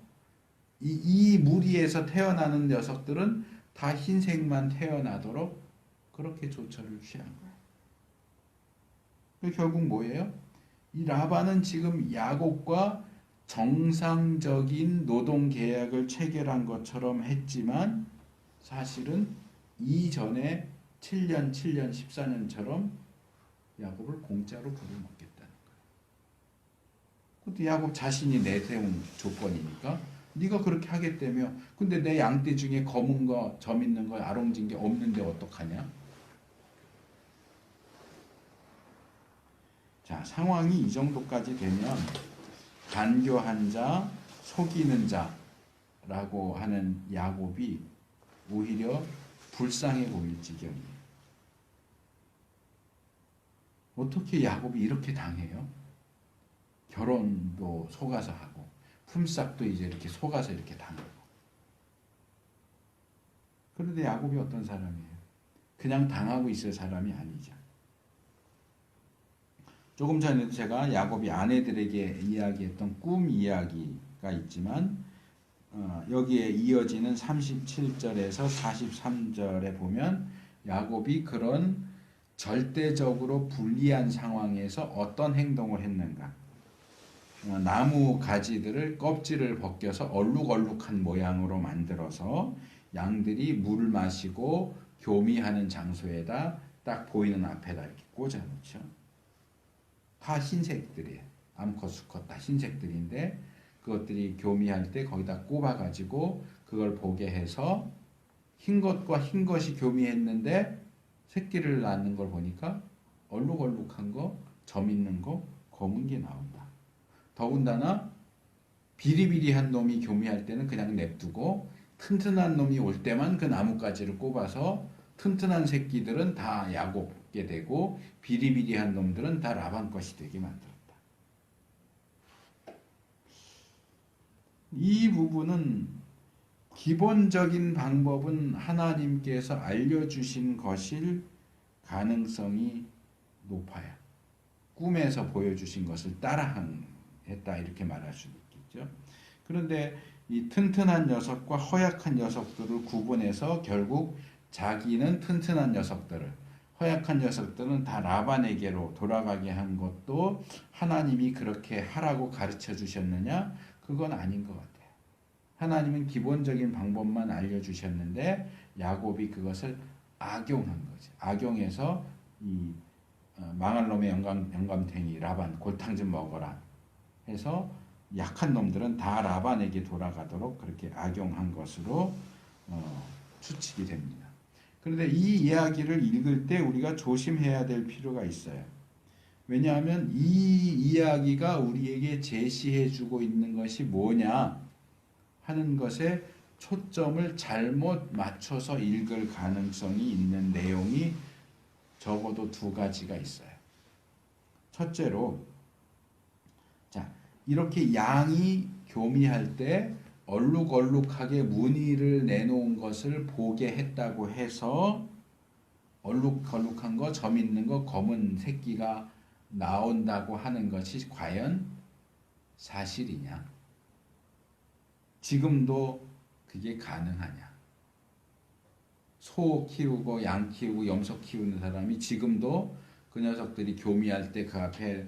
이 무리에서 태어나는 녀석들은 다 흰색만 태어나도록 그렇게 조처를 취한 거예요. 결국 뭐예요? 이 라반은 지금 야곱과 정상적인 노동 계약을 체결한 것처럼 했지만 사실은 이전에 7년, 14년처럼 야곱을 공짜로 부려먹겠다는 거예요. 그것도 야곱 자신이 내세운 조건이니까 네가 그렇게 하겠다며 근데 내 양떼 중에 검은 거, 점 있는 거, 아롱진 게 없는데 어떡하냐? 자, 상황이 이 정도까지 되면 간교한 자, 속이는 자라고 하는 야곱이 오히려 불쌍해 보일 지경이에요. 어떻게 야곱이 이렇게 당해요? 결혼도 속아서 하고 품삯도 이제 이렇게 속아서 이렇게 당하고. 그런데 야곱이 어떤 사람이에요? 그냥 당하고 있을 사람이 아니죠. 조금 전에도 제가 야곱이 아내들에게 이야기했던 꿈 이야기가 있지만 여기에 이어지는 37절에서 43절에 보면 야곱이 그런 절대적으로 불리한 상황에서 어떤 행동을 했는가. 나무 가지들을 껍질을 벗겨서 얼룩얼룩한 모양으로 만들어서 양들이 물을 마시고 교미하는 장소에다 딱 보이는 앞에다 이렇게 꽂아놓죠. 다 흰색들이에요. 암컷 수컷 다 흰색들인데 그것들이 교미할 때 거기다 꼽아가지고 그걸 보게 해서 흰 것과 흰 것이 교미했는데 새끼를 낳는 걸 보니까 얼룩얼룩한 거, 점 있는 거, 검은 게 나온다. 더군다나 비리비리한 놈이 교미할 때는 그냥 냅두고 튼튼한 놈이 올 때만 그 나뭇가지를 꼽아서 튼튼한 새끼들은 다 야곱게 되고 비리비리한 놈들은 다 라반 것이 되게 만들었다. 이 부분은 기본적인 방법은 하나님께서 알려주신 것일 가능성이 높아요. 꿈에서 보여주신 것을 따라했다 이렇게 말할 수 있겠죠. 그런데 이 튼튼한 녀석과 허약한 녀석들을 구분해서 결국 자기는 튼튼한 녀석들을, 허약한 녀석들은 다 라반에게로 돌아가게 한 것도 하나님이 그렇게 하라고 가르쳐 주셨느냐? 그건 아닌 것 같아요. 하나님은 기본적인 방법만 알려주셨는데 야곱이 그것을 악용한 거지. 악용해서 이 망할 놈의 영감탱이 라반 골탕 좀 먹어라 해서 약한 놈들은 다 라반에게 돌아가도록 그렇게 악용한 것으로 추측이 됩니다. 그런데 이 이야기를 읽을 때 우리가 조심해야 될 필요가 있어요. 왜냐하면 이 이야기가 우리에게 제시해주고 있는 것이 뭐냐 하는 것에 초점을 잘못 맞춰서 읽을 가능성이 있는 내용이 적어도 두 가지가 있어요. 첫째로, 자, 이렇게 양이 교미할 때 얼룩얼룩하게 무늬를 내놓은 것을 보게 했다고 해서 얼룩얼룩한 거, 점 있는 거, 검은 새끼가 나온다고 하는 것이 과연 사실이냐? 지금도 그게 가능하냐? 소 키우고 양 키우고 염소 키우는 사람이 지금도 그 녀석들이 교미할 때 그 앞에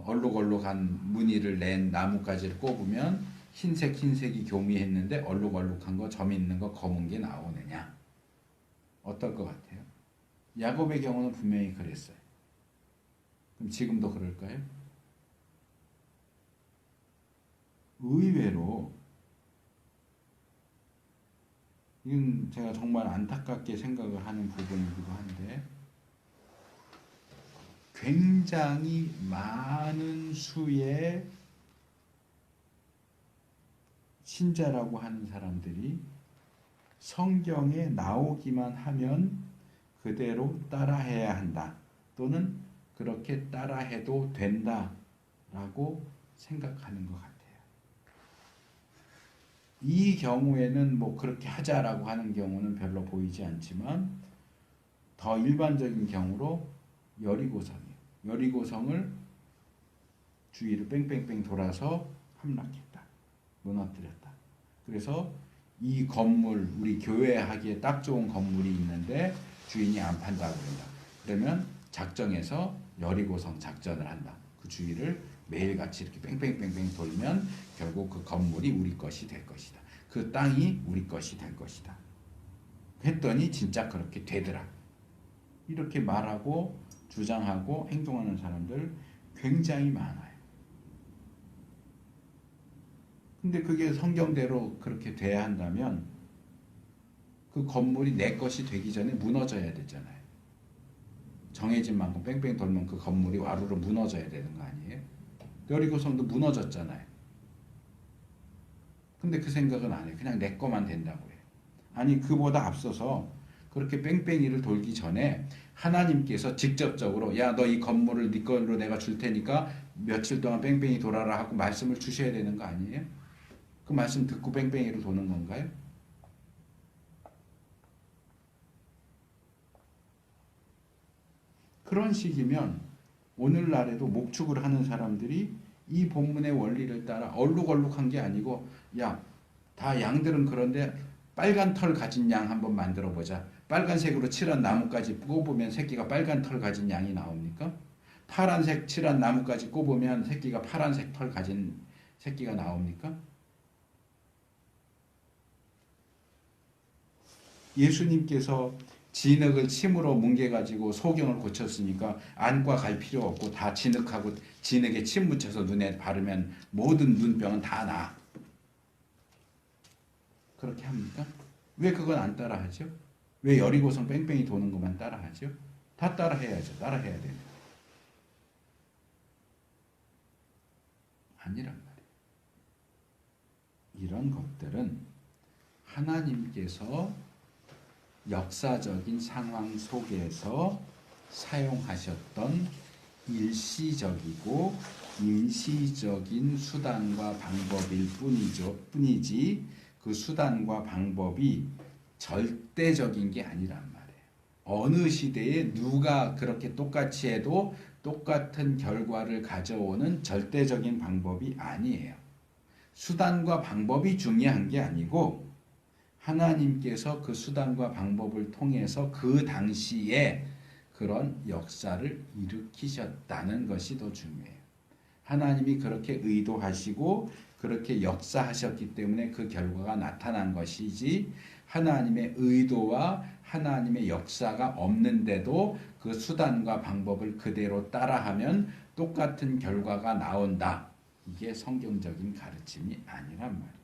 얼룩얼룩한 무늬를 낸 나뭇가지를 꼽으면 흰색이 교미했는데 얼룩얼룩한 거, 점 있는 거, 검은 게 나오느냐? 어떨 것 같아요? 야곱의 경우는 분명히 그랬어요. 그럼 지금도 그럴까요? 의외로 이건 제가 정말 안타깝게 생각을 하는 부분이기도 한데 굉장히 많은 수의 신자라고 하는 사람들이 성경에 나오기만 하면 그대로 따라해야 한다 또는 그렇게 따라해도 된다라고 생각하는 것 같아요. 이 경우에는 뭐 그렇게 하자라고 하는 경우는 별로 보이지 않지만 더 일반적인 경우로 여리고성이에요. 여리고성을 주위를 뺑뺑뺑 돌아서 함락했다. 무너뜨렸다. 그래서 이 건물, 우리 교회 하기에 딱 좋은 건물이 있는데 주인이 안 판다고 그런다. 그러면 작정해서 여리고성 작전을 한다. 그 주위를 매일같이 이렇게 뺑뺑뺑뺑 돌면 결국 그 건물이 우리 것이 될 것이다. 그 땅이 우리 것이 될 것이다. 했더니 진짜 그렇게 되더라. 이렇게 말하고 주장하고 행동하는 사람들 굉장히 많아요. 근데 그게 성경대로 그렇게 돼야 한다면 그 건물이 내 것이 되기 전에 무너져야 되잖아요. 정해진 만큼 뺑뺑 돌면 그 건물이 와르르 무너져야 되는 거 아니에요? 여리고성도 무너졌잖아요. 근데 그 생각은 안 해요. 그냥 내 거만 된다고 해요. 아니 그보다 앞서서 그렇게 뺑뺑이를 돌기 전에 하나님께서 직접적으로 야 너 이 건물을 네 걸로 내가 줄 테니까 며칠 동안 뺑뺑이 돌아라 하고 말씀을 주셔야 되는 거 아니에요? 그 말씀 듣고 뺑뺑이로 도는 건가요? 그런 식이면 오늘날에도 목축을 하는 사람들이 이 본문의 원리를 따라 얼룩얼룩한 게 아니고 야, 다 양들은 그런데 빨간 털 가진 양 한번 만들어 보자. 빨간색으로 칠한 나뭇가지 꼽으면 새끼가 빨간 털 가진 양이 나옵니까? 파란색 칠한 나뭇가지 꼽으면 새끼가 파란색 털 가진 새끼가 나옵니까? 예수님께서 진흙을 침으로 뭉개가지고 소경을 고쳤으니까 안과 갈 필요 없고 다 진흙하고 진흙에 침 묻혀서 눈에 바르면 모든 눈병은 다 나. 그렇게 합니까? 왜 그건 안 따라하죠? 왜 여리고성 뺑뺑이 도는 것만 따라하죠? 다 따라해야죠. 따라해야 됩니다. 아니란 말이에요. 이런 것들은 하나님께서 역사적인 상황 속에서 사용하셨던 일시적이고 임시적인 수단과 방법일 뿐이지 그 수단과 방법이 절대적인 게 아니란 말이에요. 어느 시대에 누가 그렇게 똑같이 해도 똑같은 결과를 가져오는 절대적인 방법이 아니에요. 수단과 방법이 중요한 게 아니고 하나님께서 그 수단과 방법을 통해서 그 당시에 그런 역사를 일으키셨다는 것이 더 중요해요. 하나님이 그렇게 의도하시고 그렇게 역사하셨기 때문에 그 결과가 나타난 것이지 하나님의 의도와 하나님의 역사가 없는데도 그 수단과 방법을 그대로 따라하면 똑같은 결과가 나온다. 이게 성경적인 가르침이 아니란 말이에요.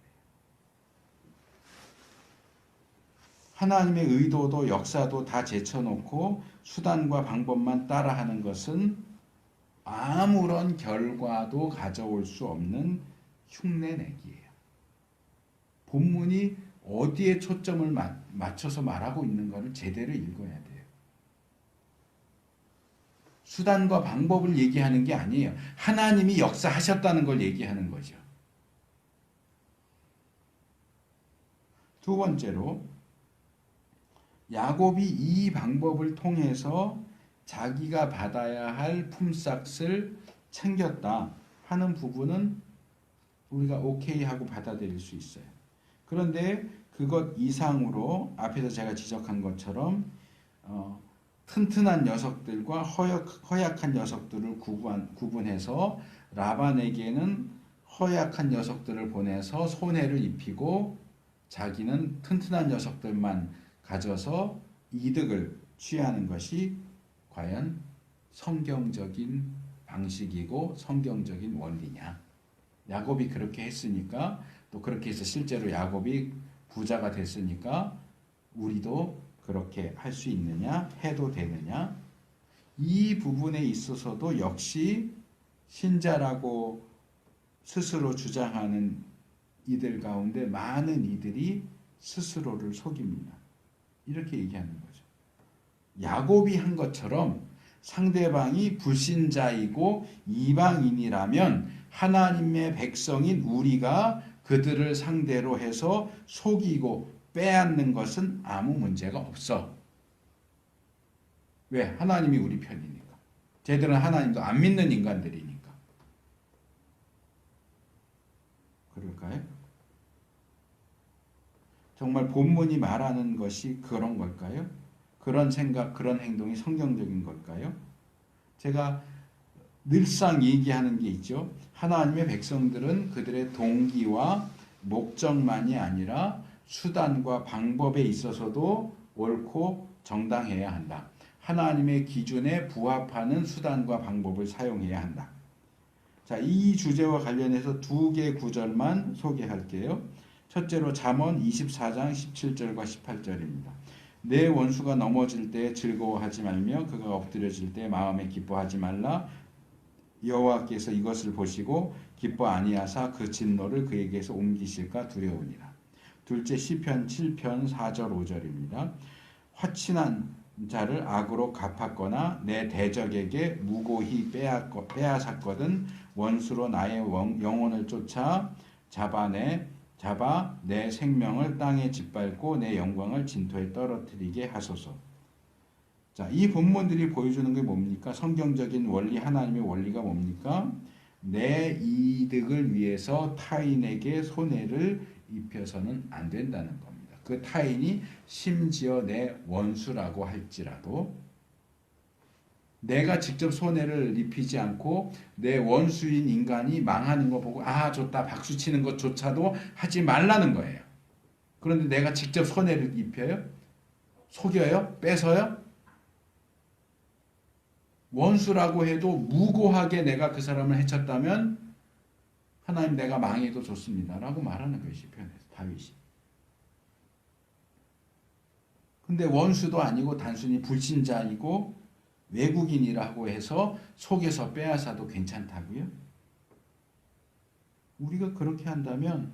하나님의 의도도 역사도 다 제쳐놓고 수단과 방법만 따라하는 것은 아무런 결과도 가져올 수 없는 흉내내기예요. 본문이 어디에 초점을 맞춰서 말하고 있는가를 제대로 읽어야 돼요. 수단과 방법을 얘기하는 게 아니에요. 하나님이 역사하셨다는 걸 얘기하는 거죠. 두 번째로 야곱이 이 방법을 통해서 자기가 받아야 할 품삯을 챙겼다 하는 부분은 우리가 오케이 하고 받아들일 수 있어요. 그런데 그것 이상으로 앞에서 제가 지적한 것처럼 튼튼한 녀석들과 허약한 녀석들을 구분해서 라반에게는 허약한 녀석들을 보내서 손해를 입히고 자기는 튼튼한 녀석들만 가져서 이득을 취하는 것이 과연 성경적인 방식이고 성경적인 원리냐. 야곱이 그렇게 했으니까 또 그렇게 해서 실제로 야곱이 부자가 됐으니까 우리도 그렇게 할 수 있느냐, 해도 되느냐. 이 부분에 있어서도 역시 신자라고 스스로 주장하는 이들 가운데 많은 이들이 스스로를 속입니다. 이렇게 얘기하는 거죠. 야곱이 한 것처럼 상대방이 불신자이고 이방인이라면 하나님의 백성인 우리가 그들을 상대로 해서 속이고 빼앗는 것은 아무 문제가 없어. 왜? 하나님이 우리 편이니까. 쟤들은 하나님도 안 믿는 인간들이니까. 그럴까요? 정말 본문이 말하는 것이 그런 걸까요? 그런 생각, 그런 행동이 성경적인 걸까요? 제가 늘상 얘기하는 게 있죠. 하나님의 백성들은 그들의 동기와 목적만이 아니라 수단과 방법에 있어서도 옳고 정당해야 한다. 하나님의 기준에 부합하는 수단과 방법을 사용해야 한다. 자, 이 주제와 관련해서 두 개 구절만 소개할게요. 첫째로 잠언 24장 17절과 18절입니다. 내 원수가 넘어질 때 즐거워하지 말며 그가 엎드려질 때 마음에 기뻐하지 말라. 여호와께서 이것을 보시고 기뻐 아니하사 그 진노를 그에게서 옮기실까 두려우니라. 둘째 시편 7편 4절 5절입니다. 화친한 자를 악으로 갚았거나 내 대적에게 무고히 빼앗았거든 원수로 나의 영혼을 쫓아 잡아 내 생명을 땅에 짓밟고 내 영광을 진토에 떨어뜨리게 하소서. 자, 이 본문들이 보여주는 게 뭡니까? 성경적인 원리, 하나님의 원리가 뭡니까? 내 이득을 위해서 타인에게 손해를 입혀서는 안 된다는 겁니다. 그 타인이 심지어 내 원수라고 할지라도 내가 직접 손해를 입히지 않고 내 원수인 인간이 망하는 거 보고 아 좋다 박수치는 것조차도 하지 말라는 거예요. 그런데 내가 직접 손해를 입혀요? 속여요? 뺏어요? 원수라고 해도 무고하게 내가 그 사람을 해쳤다면 하나님 내가 망해도 좋습니다 라고 말하는 것이 시편에서 다윗이. 근데 원수도 아니고 단순히 불신자이고 외국인이라고 해서 속에서 빼앗아도 괜찮다고요? 우리가 그렇게 한다면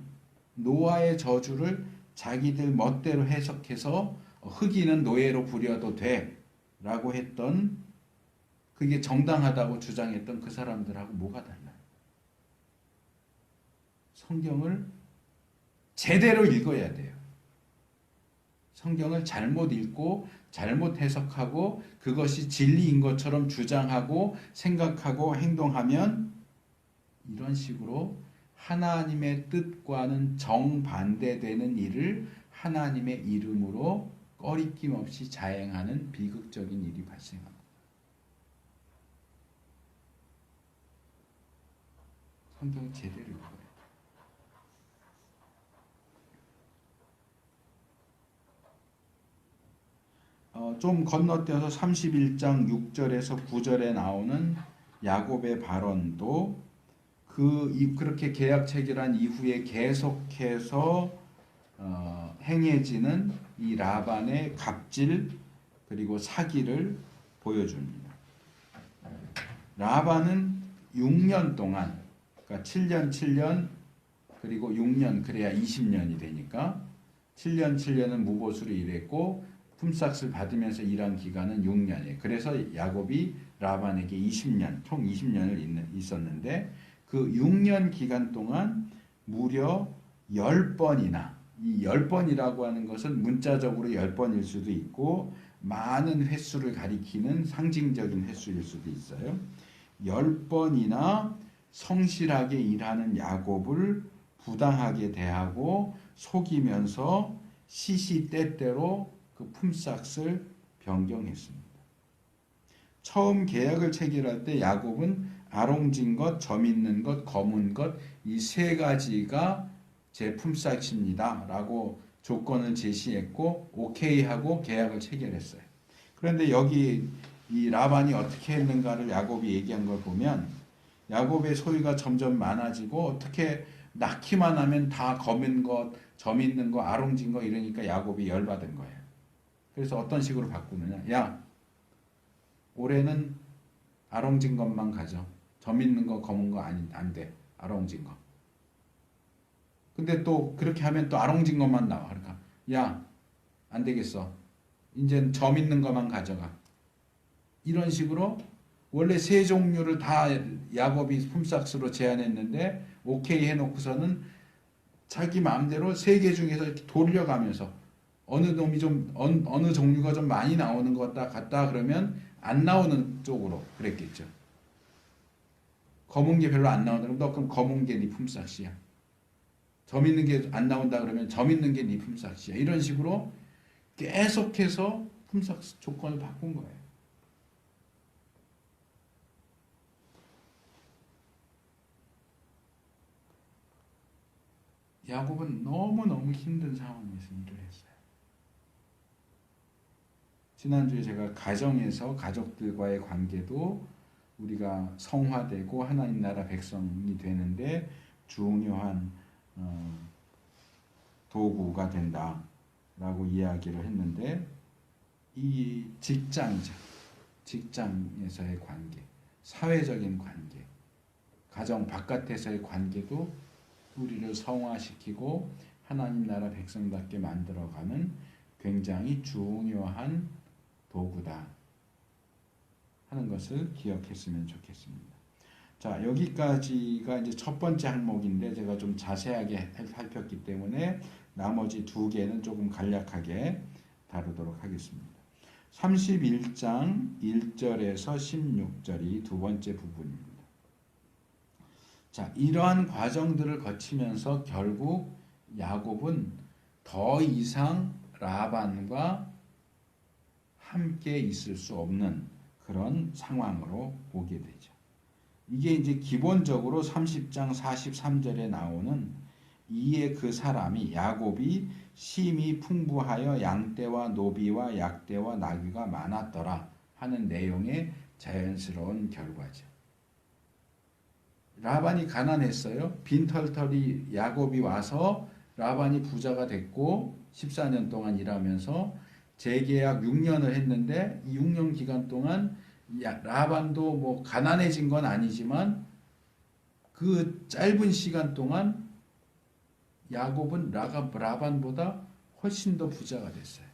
노아의 저주를 자기들 멋대로 해석해서 흑인은 노예로 부려도 돼 라고 했던 그게 정당하다고 주장했던 그 사람들하고 뭐가 달라요? 성경을 제대로 읽어야 돼요. 성경을 잘못 읽고 잘못 해석하고 그것이 진리인 것처럼 주장하고 생각하고 행동하면 이런 식으로 하나님의 뜻과는 정반대되는 일을 하나님의 이름으로 꺼리낌 없이 자행하는 비극적인 일이 발생합니다. 성경은 제대로 읽어요. 좀 건너뛰어서 31장 6절에서 9절에 나오는 야곱의 발언도 그렇게 계약 체결한 이후에 계속해서 행해지는 이 라반의 갑질 그리고 사기를 보여줍니다. 라반은 6년 동안, 그러니까 7년 그리고 6년 그래야 20년이 되니까 7년은 무보수로 일했고 품삯을 받으면서 일한 기간은 6년이에요. 그래서 야곱이 라반에게 20년, 총 20년을 있었는데 그 6년 기간 동안 무려 10번이나, 이 10번이라고 하는 것은 문자적으로 10번일 수도 있고 많은 횟수를 가리키는 상징적인 횟수일 수도 있어요. 10번이나 성실하게 일하는 야곱을 부당하게 대하고 속이면서 시시때때로 그 품삯을 변경했습니다. 처음 계약을 체결할 때 야곱은 아롱진 것, 점 있는 것, 검은 것 이 세 가지가 제 품삯입니다 라고 조건을 제시했고 오케이 하고 계약을 체결했어요. 그런데 여기 이 라반이 어떻게 했는가를 야곱이 얘기한 걸 보면 야곱의 소유가 점점 많아지고 어떻게 낳기만 하면 다 검은 것, 점 있는 거, 아롱진 거 이러니까 야곱이 열받은 거예요. 그래서 어떤 식으로 바꾸느냐. 야, 올해는 아롱진 것만 가져. 점 있는 거, 검은 거 안 돼. 아롱진 거. 근데 또 그렇게 하면 또 아롱진 것만 나와. 그러니까 야, 안 되겠어. 이제는 점 있는 것만 가져가. 이런 식으로 원래 세 종류를 다 야곱이 품삯으로 제안했는데 오케이 해놓고서는 자기 마음대로 세 개 중에서 이렇게 돌려가면서 어느 놈이 좀 어느 종류가 좀 많이 나오는 것 같다 그러면 안 나오는 쪽으로 그랬겠죠. 검은 게 별로 안 나온다 그러면 너 그럼 검은 게 네 품삯이야. 점 있는 게 안 나온다 그러면 점 있는 게 네 품삯이야. 이런 식으로 계속해서 품삯 조건을 바꾼 거예요. 야곱은 너무너무 힘든 상황에서 일을 했어요. 지난주에 제가 가정에서 가족들과의 관계도 우리가 성화되고 하나님 나라 백성이 되는데 중요한 도구가 된다라고 이야기를 했는데 이 직장이죠. 직장에서의 관계, 사회적인 관계, 가정 바깥에서의 관계도 우리를 성화시키고 하나님 나라 백성답게 만들어가는 굉장히 중요한 도구다 하는 것을 기억했으면 좋겠습니다. 자, 여기까지가 이제 첫 번째 항목인데 제가 좀 자세하게 살폈기 때문에 나머지 두 개는 조금 간략하게 다루도록 하겠습니다. 31장 1절에서 16절이 두 번째 부분입니다. 자, 이러한 과정들을 거치면서 결국 야곱은 더 이상 라반과 함께 있을 수 없는 그런 상황으로 오게 되죠. 이게 이제 기본적으로 30장 43절에 나오는 이에 그 사람이 야곱이 심히 풍부하여 양떼와 노비와 약떼와 나귀가 많았더라 하는 내용의 자연스러운 결과죠. 라반이 가난했어요. 빈털털이 야곱이 와서 라반이 부자가 됐고 14년 동안 일하면서 재계약 6년을 했는데 이 6년 기간 동안 라반도 뭐 가난해진 건 아니지만 그 짧은 시간 동안 야곱은 라반보다 훨씬 더 부자가 됐어요.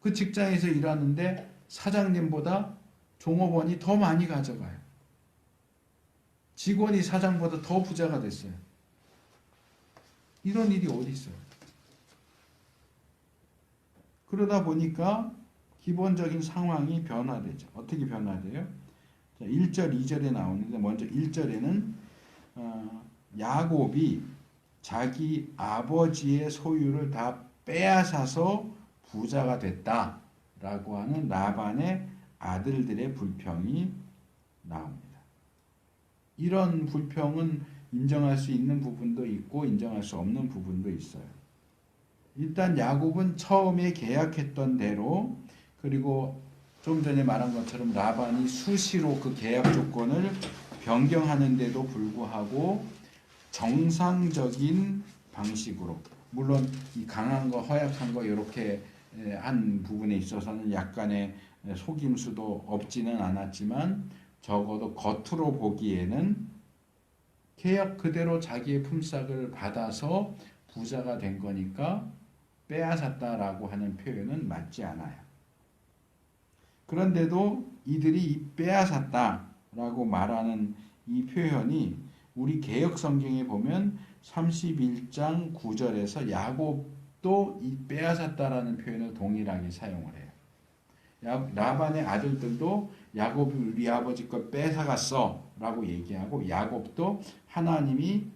그 직장에서 일하는데 사장님보다 종업원이 더 많이 가져가요. 직원이 사장보다 더 부자가 됐어요. 이런 일이 어디 있어요? 그러다 보니까 기본적인 상황이 변화되죠. 어떻게 변화돼요? 자, 1절, 2절에 나오는데 먼저 1절에는 야곱이 자기 아버지의 소유를 다 빼앗아서 부자가 됐다라고 하는 라반의 아들들의 불평이 나옵니다. 이런 불평은 인정할 수 있는 부분도 있고 인정할 수 없는 부분도 있어요. 일단 야곱은 처음에 계약했던 대로, 그리고 좀 전에 말한 것처럼 라반이 수시로 그 계약 조건을 변경하는데도 불구하고 정상적인 방식으로, 물론 이 강한 거 허약한 거 이렇게 한 부분에 있어서는 약간의 속임수도 없지는 않았지만 적어도 겉으로 보기에는 계약 그대로 자기의 품삯을 받아서 부자가 된 거니까 빼앗았다라고 하는 표현은 맞지 않아요. 그런데도 이들이 이 빼앗았다라고 말하는 이 표현이 우리 개역 성경에 보면 31장 9절에서 야곱도 이 빼앗았다라는 표현을 동일하게 사용을 해요. 라반의 아들들도 야곱이 우리 아버지 걸 뺏어갔어 라고 얘기하고, 야곱도 하나님이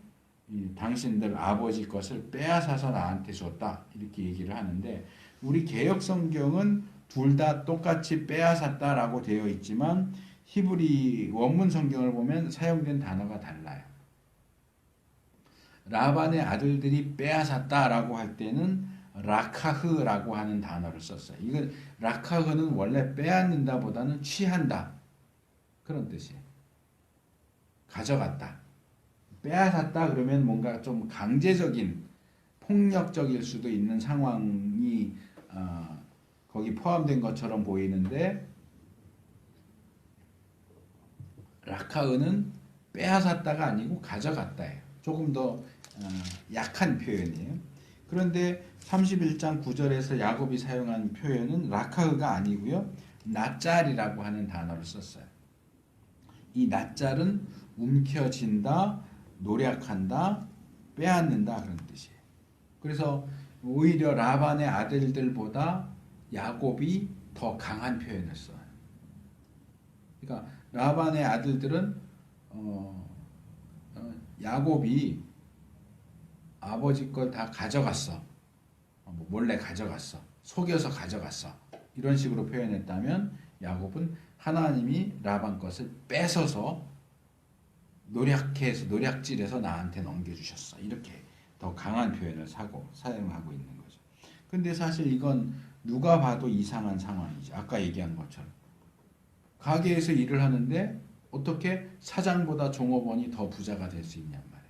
당신들 아버지 것을 빼앗아서 나한테 줬다 이렇게 얘기를 하는데, 우리 개역 성경은 둘 다 똑같이 빼앗았다라고 되어 있지만 히브리 원문 성경을 보면 사용된 단어가 달라요. 라반의 아들들이 빼앗았다라고 할 때는 라카흐라고 하는 단어를 썼어요. 이건 라카흐는 원래 빼앗는다 보다는 취한다 그런 뜻이에요. 가져갔다. 빼앗았다 그러면 뭔가 좀 강제적인 폭력적일 수도 있는 상황이 거기 포함된 것처럼 보이는데, 라카흐는 빼앗았다가 아니고 가져갔다예요. 조금 더 약한 표현이에요. 그런데 31장 9절에서 야곱이 사용한 표현은 라카흐가 아니고요, 낫잘이라고 하는 단어를 썼어요. 이 낫잘은 움켜쥔다, 노력한다, 빼앗는다 그런 뜻이에요. 그래서 오히려 라반의 아들들보다 야곱이 더 강한 표현을 써요. 그러니까 라반의 아들들은 야곱이 아버지 걸 다 가져갔어, 몰래 가져갔어, 속여서 가져갔어 이런 식으로 표현했다면, 야곱은 하나님이 라반 것을 뺏어서 노략질해서 나한테 넘겨주셨어 이렇게 더 강한 표현을 사용하고 있는 거죠. 근데 사실 이건 누가 봐도 이상한 상황이죠. 아까 얘기한 것처럼 가게에서 일을 하는데 어떻게 사장보다 종업원이 더 부자가 될 수 있냔 말이에요.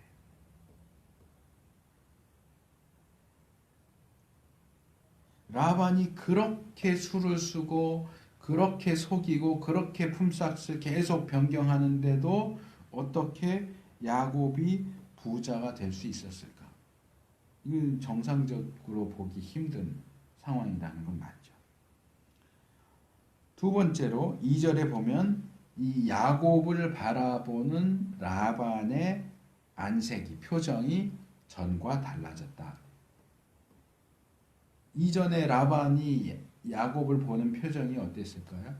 라반이 그렇게 수를 쓰고 그렇게 속이고 그렇게 품삯을 계속 변경하는데도 어떻게 야곱이 부자가 될 수 있었을까? 이건 정상적으로 보기 힘든 상황이라는 건 맞죠. 두 번째로 2절에 보면 이 야곱을 바라보는 라반의 안색이, 표정이 전과 달라졌다. 이전에 라반이 야곱을 보는 표정이 어땠을까요?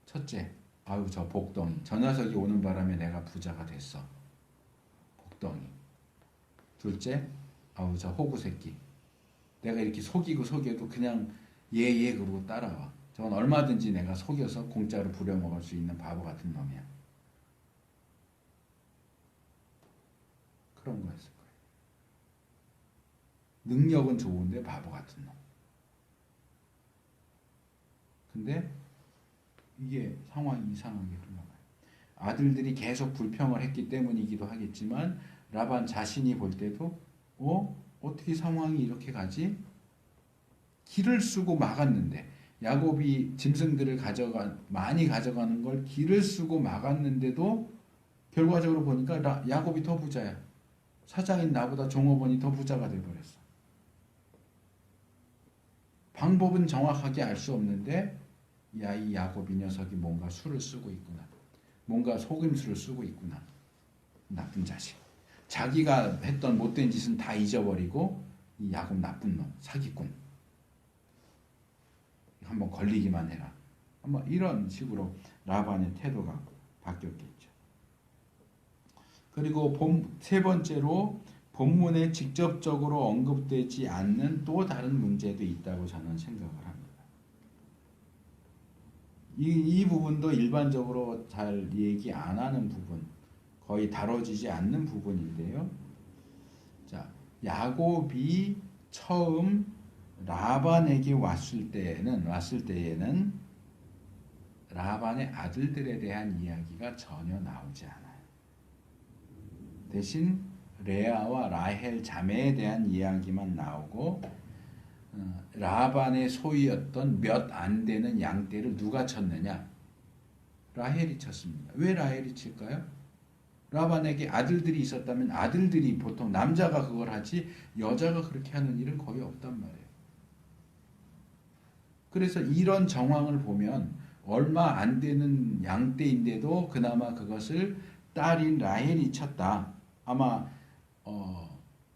첫째, 아유 저 복덩이, 저 녀석이 오는 바람에 내가 부자가 됐어. 복덩이. 둘째, 아우 저 호구 새끼, 내가 이렇게 속여도 그냥 예 그러고 따라와. 저건 얼마든지 내가 속여서 공짜로 부려먹을 수 있는 바보 같은 놈이야. 그런 거였을 거예요. 능력은 좋은데 바보 같은 놈. 근데 이게 상황이 이상하게 흘러가요. 아들들이 계속 불평을 했기 때문이기도 하겠지만 라반 자신이 볼 때도 어떻게 상황이 이렇게 가지? 길을 쓰고 막았는데, 야곱이 짐승들을 많이 가져가는 걸 길을 쓰고 막았는데도 결과적으로 보니까 야곱이 더 부자야. 사장인 나보다 종업원이 더 부자가 돼버렸어. 방법은 정확하게 알 수 없는데 이 야곱 이 녀석이 뭔가 수를 쓰고 있구나, 뭔가 속임수를 쓰고 있구나. 나쁜 자식. 자기가 했던 못된 짓은 다 잊어버리고 이 야곱 나쁜 놈, 사기꾼. 한번 걸리기만 해라. 한번 이런 식으로 라반의 태도가 바뀌었겠죠. 그리고 세 번째로 본문에 직접적으로 언급되지 않는 또 다른 문제도 있다고 저는 생각을 합니다. 이 부분도 일반적으로 잘 얘기 안 하는 부분, 거의 다뤄지지 않는 부분인데요. 자, 야곱이 처음 라반에게 왔을 때에는 라반의 아들들에 대한 이야기가 전혀 나오지 않아요. 대신 레아와 라헬 자매에 대한 이야기만 나오고 라반의 소유였던 몇 안 되는 양떼를 누가 쳤느냐? 라헬이 쳤습니다. 왜 라헬이 칠까요? 라반에게 아들들이 있었다면 아들들이 보통 남자가 그걸 하지 여자가 그렇게 하는 일은 거의 없단 말이에요. 그래서 이런 정황을 보면 얼마 안 되는 양떼인데도 그나마 그것을 딸인 라헬이 쳤다. 아마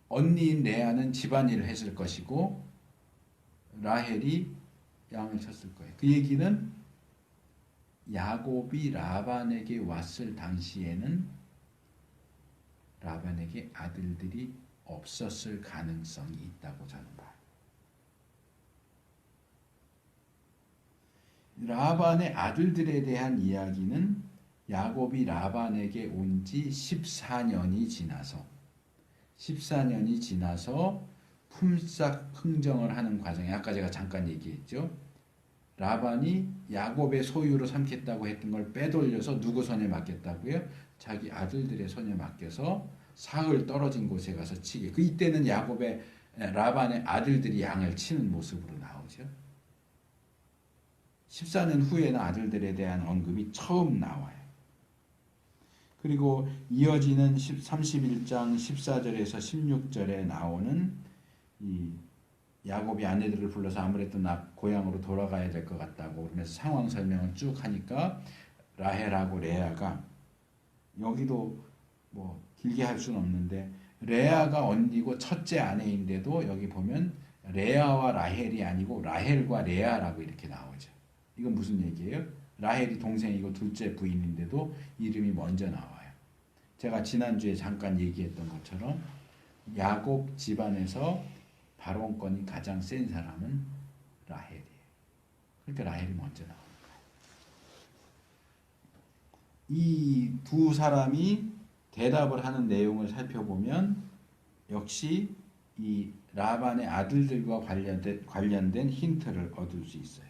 언니인 레아는 집안일을 했을 것이고 라헬이 양을 쳤을 거예요. 그 얘기는 야곱이 라반에게 왔을 당시에는 라반에게 아들들이 없었을 가능성이 있다고 저는 봐요. 라반의 아들들에 대한 이야기는 야곱이 라반에게 온 지 14년이 지나서 품삯 흥정을 하는 과정에 아까 제가 잠깐 얘기했죠. 라반이 야곱의 소유로 삼겠다고 했던 걸 빼돌려서 누구 손에 맡겼다고요? 자기 아들들의 손에 맡겨서 사흘 떨어진 곳에 가서 치게. 이때는 라반의 아들들이 양을 치는 모습으로 나오죠. 14년 후에는 아들들에 대한 언급이 처음 나와요. 그리고 이어지는 31장 14절에서 16절에 나오는 이 야곱이 아내들을 불러서 아무래도 나 고향으로 돌아가야 될 것 같다고 그러면서 상황 설명을 쭉 하니까 라헬하고 레아가 여기도 뭐 길게 할 수는 없는데 레아가 언니고 첫째 아내인데도 여기 보면 레아와 라헬이 아니고 라헬과 레아라고 이렇게 나오죠. 이건 무슨 얘기예요? 라헬이 동생이고 둘째 부인인데도 이름이 먼저 나와요. 제가 지난주에 잠깐 얘기했던 것처럼 야곱 집안에서 발언권이 가장 센 사람은 라헬이에요. 그러니까 라헬이 먼저 나오는 거예요. 이 두 사람이 대답을 하는 내용을 살펴보면 역시 이 라반의 아들들과 관련된 힌트를 얻을 수 있어요.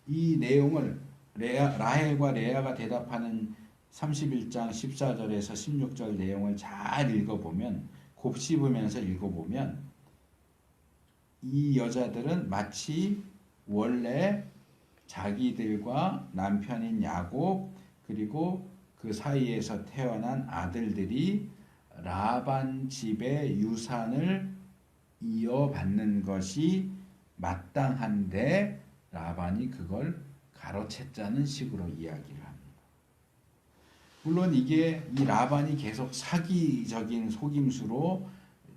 이 내용을 라헬과 레아가 대답하는 31장 14절에서 16절 내용을 잘 읽어보면 곱씹으면서 읽어보면 이 여자들은 마치 원래 자기들과 남편인 야곱 그리고 그 사이에서 태어난 아들들이 라반 집의 유산을 이어받는 것이 마땅한데 라반이 그걸 가로챘자는 식으로 이야기를 합니다. 물론 이게 이 라반이 계속 사기적인 속임수로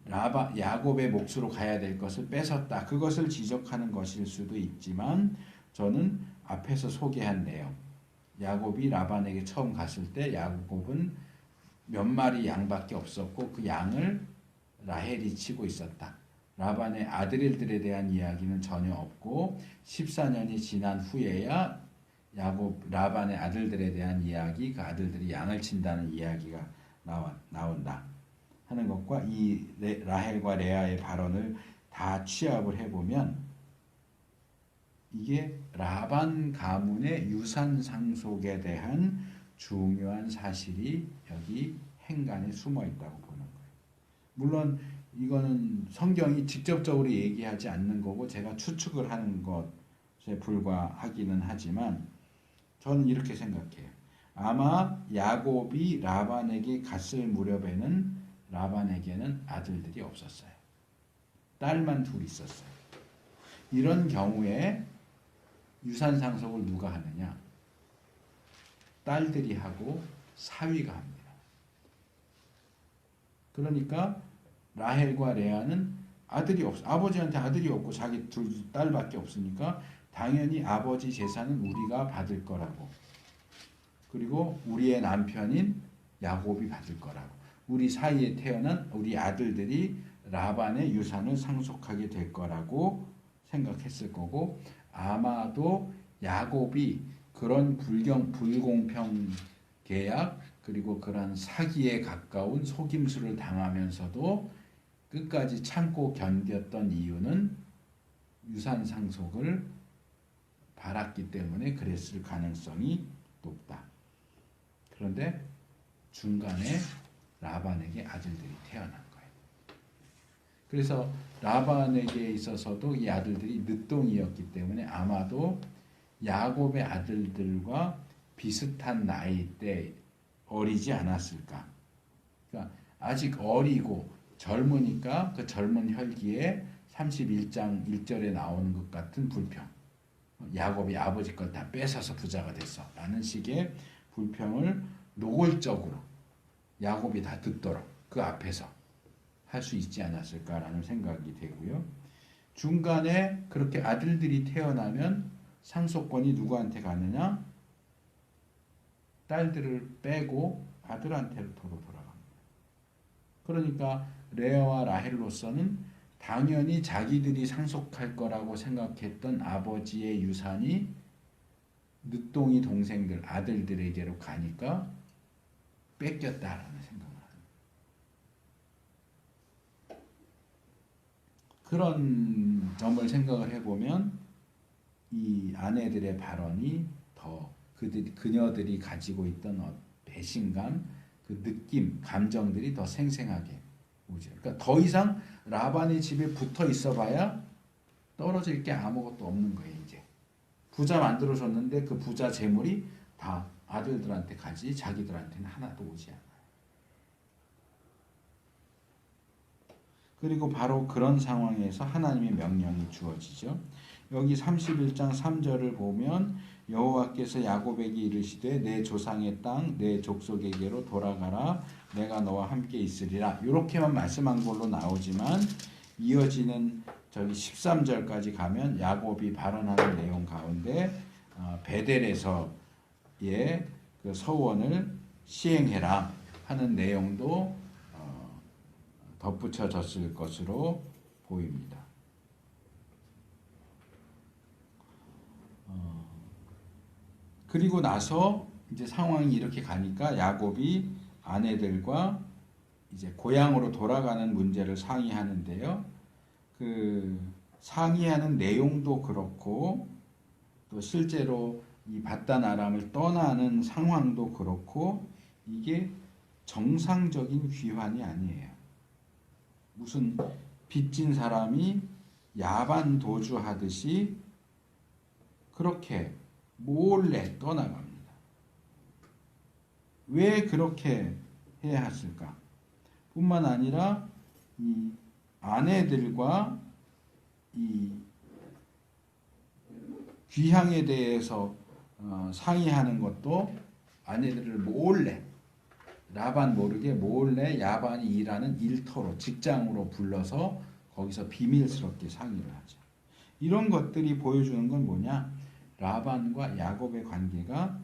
야곱의 몫으로 가야 될 것을 뺏었다. 그것을 지적하는 것일 수도 있지만 저는 앞에서 소개한 내용 야곱이 라반에게 처음 갔을 때 야곱은 몇 마리 양밖에 없었고 그 양을 라헬이 치고 있었다. 라반의 아들들에 대한 이야기는 전혀 없고 14년이 지난 후에야 라반의 아들들에 대한 이야기, 그 아들들이 양을 친다는 이야기가 나온다 하는 것과 이 라헬과 레아의 발언을 다 취합을 해보면 이게 라반 가문의 유산 상속에 대한 중요한 사실이 여기 행간에 숨어 있다고 보는 거예요. 물론 이거는 성경이 직접적으로 얘기하지 않는 거고 제가 추측을 하는 것에 불과하기는 하지만 저는 이렇게 생각해요. 아마 야곱이 라반에게 갔을 무렵에는 라반에게는 아들들이 없었어요. 딸만 둘 있었어요. 이런 경우에 유산 상속을 누가 하느냐? 딸들이 하고 사위가 합니다. 그러니까 라헬과 레아는 아버지한테 아들이 없고 자기 둘 딸밖에 없으니까 당연히 아버지 재산은 우리가 받을 거라고 그리고 우리의 남편인 야곱이 받을 거라고 우리 사이에 태어난 우리 아들들이 라반의 유산을 상속하게 될 거라고 생각했을 거고, 아마도 야곱이 그런 불공평 계약 그리고 그런 사기에 가까운 속임수를 당하면서도 끝까지 참고 견뎠던 이유는 유산 상속을 바랐기 때문에 그랬을 가능성이 높다. 그런데 중간에 라반에게 아들들이 태어난 거예요. 그래서 라반에게 있어서도 이 아들들이 늦둥이였기 때문에 아마도 야곱의 아들들과 비슷한 나이 때 어리지 않았을까. 그러니까 아직 어리고 젊으니까 그 젊은 혈기에 31장 1절에 나오는 것 같은 불평. 야곱이 아버지 걸 다 뺏어서 부자가 됐어 라는 식의 불평을 노골적으로 야곱이 다 듣도록 그 앞에서 할 수 있지 않았을까라는 생각이 되고요. 중간에 그렇게 아들들이 태어나면 상속권이 누구한테 가느냐? 딸들을 빼고 아들한테로 돌아갑니다. 그러니까 레아와 라헬로서는 당연히 자기들이 상속할 거라고 생각했던 아버지의 유산이 늦둥이 동생들 아들들에게로 가니까 뺏겼다라는 생각을 합니다. 그런 점을 생각을 해보면 이 아내들의 발언이 더 그녀들이 가지고 있던 배신감, 그 느낌, 감정들이 더 생생하게 오죠. 그러니까 더 이상 라반의 집에 붙어 있어봐야 떨어질 게 아무것도 없는 거예요. 이제 부자 만들어줬는데 그 부자 재물이 다 아들들한테 가지 자기들한테는 하나도 오지 않아요. 그리고 바로 그런 상황에서 하나님의 명령이 주어지죠. 여기 31장 3절을 보면 여호와께서 야곱에게 이르시되 내 조상의 땅 내 족속에게로 돌아가라 내가 너와 함께 있으리라. 이렇게만 말씀한 걸로 나오지만 이어지는 저기 13절까지 가면 야곱이 발언하는 내용 가운데 베델에서의 그 서원을 시행해라 하는 내용도 덧붙여졌을 것으로 보입니다. 그리고 나서 이제 상황이 이렇게 가니까 야곱이 아내들과 이제 고향으로 돌아가는 문제를 상의하는데요. 그 상의하는 내용도 그렇고 또 실제로 이 바단 아람을 떠나는 상황도 그렇고 이게 정상적인 귀환이 아니에요. 무슨 빚진 사람이 야반 도주하듯이 그렇게 몰래 떠나갑니다. 왜 그렇게 해야 했을까? 뿐만 아니라 이 아내들과 이 귀향에 대해서 상의하는 것도 아내들을 몰래 라반 모르게 몰래 야반이 일하는 일터로 직장으로 불러서 거기서 비밀스럽게 상의를 하죠. 이런 것들이 보여주는 건 뭐냐? 라반과 야곱의 관계가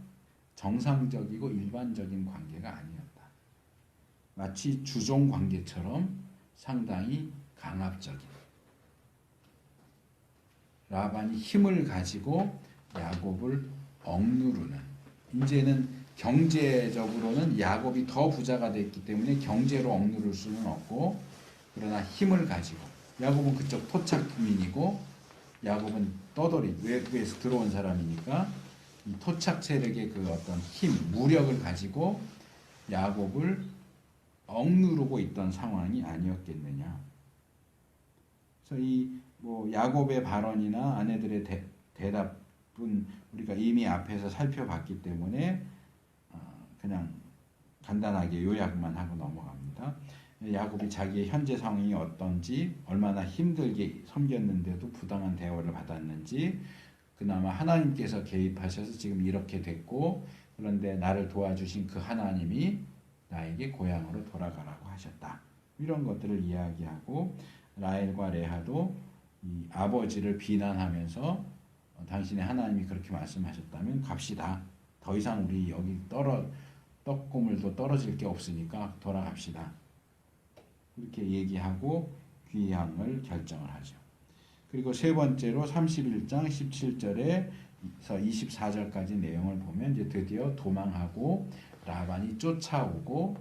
정상적이고 일반적인 관계가 아니었다. 마치 주종 관계처럼 상당히 강압적인. 라반이 힘을 가지고 야곱을 억누르는. 이제는 경제적으로는 야곱이 더 부자가 됐기 때문에 경제로 억누를 수는 없고 그러나 힘을 가지고 야곱은 그쪽 토착민이고 야곱은 떠돌이 외국에서 들어온 사람이니까 이 토착 세력의 그 어떤 힘, 무력을 가지고 야곱을 억누르고 있던 상황이 아니었겠느냐. 그래서 이 뭐 야곱의 발언이나 아내들의 대답은 우리가 이미 앞에서 살펴봤기 때문에 그냥 간단하게 요약만 하고 넘어갑니다. 야곱이 자기의 현재 상황이 어떤지, 얼마나 힘들게 섬겼는데도 부당한 대우를 받았는지, 그나마 하나님께서 개입하셔서 지금 이렇게 됐고, 그런데 나를 도와주신 그 하나님이 나에게 고향으로 돌아가라고 하셨다. 이런 것들을 이야기하고, 라헬과 레아도 이 아버지를 비난하면서 당신의 하나님이 그렇게 말씀하셨다면 갑시다. 더 이상 우리 여기 떡고물도 떨어질 게 없으니까 돌아갑시다. 그렇게 얘기하고 귀향을 결정을 하죠. 그리고 세 번째로 31장 17절에서 24절까지 내용을 보면 이제 드디어 도망하고 라반이 쫓아오고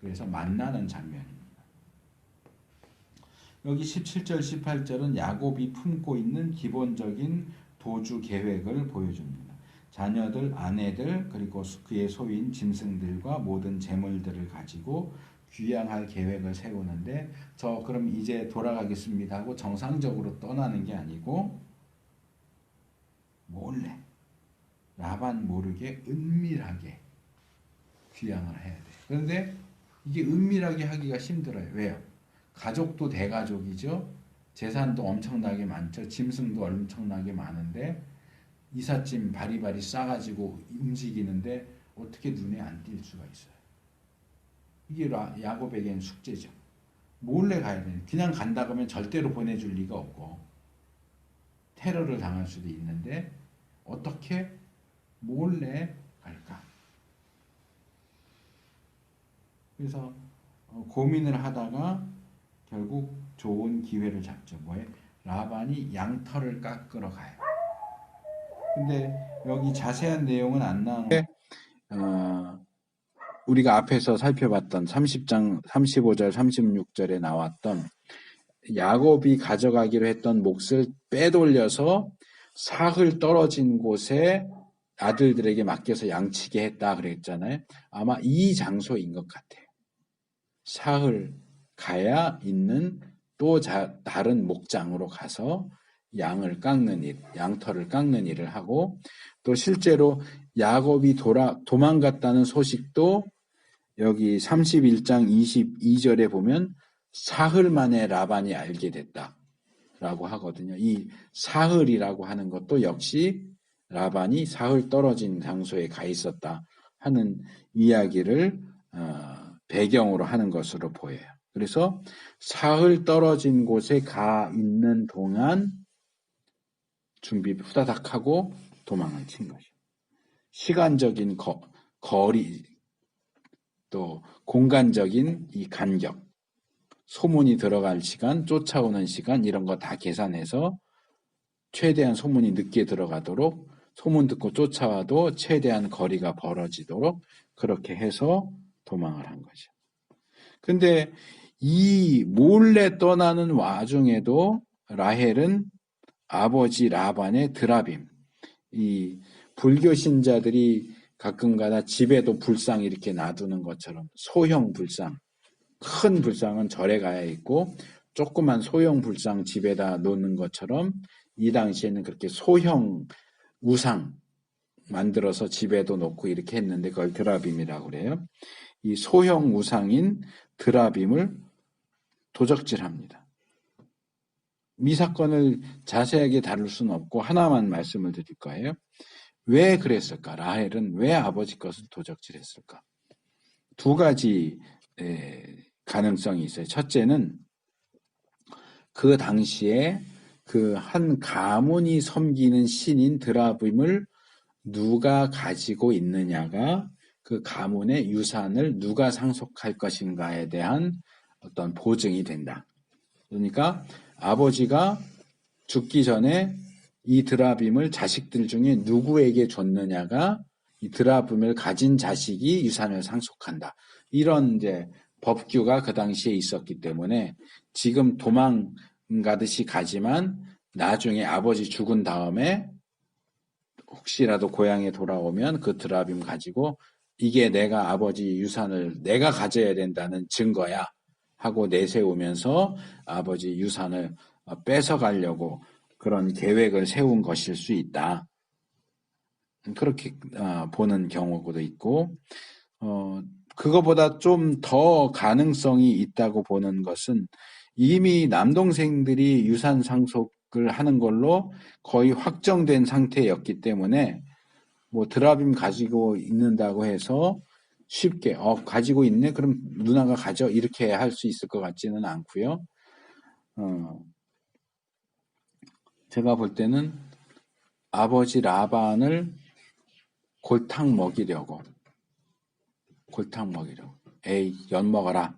그래서 만나는 장면입니다. 여기 17절 18절은 야곱이 품고 있는 기본적인 도주 계획을 보여줍니다. 자녀들, 아내들, 그리고 그의 소유인 짐승들과 모든 재물들을 가지고 귀향할 계획을 세우는데 저 그럼 이제 돌아가겠습니다 하고 정상적으로 떠나는 게 아니고 몰래 라반 모르게 은밀하게 귀향을 해야 돼요. 그런데 이게 은밀하게 하기가 힘들어요. 왜요? 가족도 대가족이죠. 재산도 엄청나게 많죠. 짐승도 엄청나게 많은데 이삿짐 바리바리 싸가지고 움직이는데 어떻게 눈에 안 띌 수가 있어요. 이게 야곱에겐 숙제죠. 몰래 가야 돼요. 그냥 간다 그러면 절대로 보내줄 리가 없고 테러를 당할 수도 있는데 어떻게 몰래 갈까? 그래서 고민을 하다가 결국 좋은 기회를 잡죠. 뭐에? 라반이 양털을 깎으러 가요. 근데 여기 자세한 내용은 안 나오는데 우리가 앞에서 살펴봤던 30장 35절 36절에 나왔던 야곱이 가져가기로 했던 몫을 빼돌려서 사흘 떨어진 곳에 아들들에게 맡겨서 양치게 했다 그랬잖아요. 아마 이 장소인 것 같아요. 사흘 가야 있는 또 다른 목장으로 가서 양을 깎는 일, 양털을 깎는 일을 하고 또 실제로 야곱이 도망갔다는 소식도 여기 31장 22절에 보면 사흘 만에 라반이 알게 됐다라고 하거든요. 이 사흘이라고 하는 것도 역시 라반이 사흘 떨어진 장소에 가 있었다 하는 이야기를 배경으로 하는 것으로 보여요. 그래서 사흘 떨어진 곳에 가 있는 동안 준비 후다닥 하고 도망을 친 것이죠. 시간적인 거리 또 공간적인 이 간격, 소문이 들어갈 시간, 쫓아오는 시간 이런 거 다 계산해서 최대한 소문이 늦게 들어가도록 소문 듣고 쫓아와도 최대한 거리가 벌어지도록 그렇게 해서 도망을 한 거죠. 근데 이 몰래 떠나는 와중에도 라헬은 아버지 라반의 드라빔, 이 불교 신자들이 가끔가다 집에도 불상 이렇게 놔두는 것처럼 소형 불상, 큰 불상은 절에 가야 있고 조그만 소형 불상 집에다 놓는 것처럼 이 당시에는 그렇게 소형 우상 만들어서 집에도 놓고 이렇게 했는데 그걸 드라빔이라고 그래요. 이 소형 우상인 드라빔을 도적질합니다. 이 사건을 자세하게 다룰 수는 없고 하나만 말씀을 드릴 거예요. 왜 그랬을까? 라헬은 왜 아버지 것을 도적질했을까? 두 가지 가능성이 있어요. 첫째는 그 당시에 그 한 가문이 섬기는 신인 드라빔을 누가 가지고 있느냐가 그 가문의 유산을 누가 상속할 것인가에 대한 어떤 보증이 된다. 그러니까 아버지가 죽기 전에 이 드라빔을 자식들 중에 누구에게 줬느냐가 이 드라빔을 가진 자식이 유산을 상속한다. 이런 이제 법규가 그 당시에 있었기 때문에 지금 도망가듯이 가지만 나중에 아버지 죽은 다음에 혹시라도 고향에 돌아오면 그 드라빔 가지고 이게 내가 아버지 유산을 내가 가져야 된다는 증거야 하고 내세우면서 아버지 유산을 뺏어가려고 그런 계획을 세운 것일 수 있다. 그렇게 보는 경우도 있고 그거보다 좀 더 가능성이 있다고 보는 것은 이미 남동생들이 유산 상속을 하는 걸로 거의 확정된 상태였기 때문에 뭐 드라빔 가지고 있는다고 해서 쉽게 가지고 있네 그럼 누나가 가져 이렇게 할 수 있을 것 같지는 않고요. 제가 볼 때는 아버지 라반을 골탕 먹이려고 에이 연 먹어라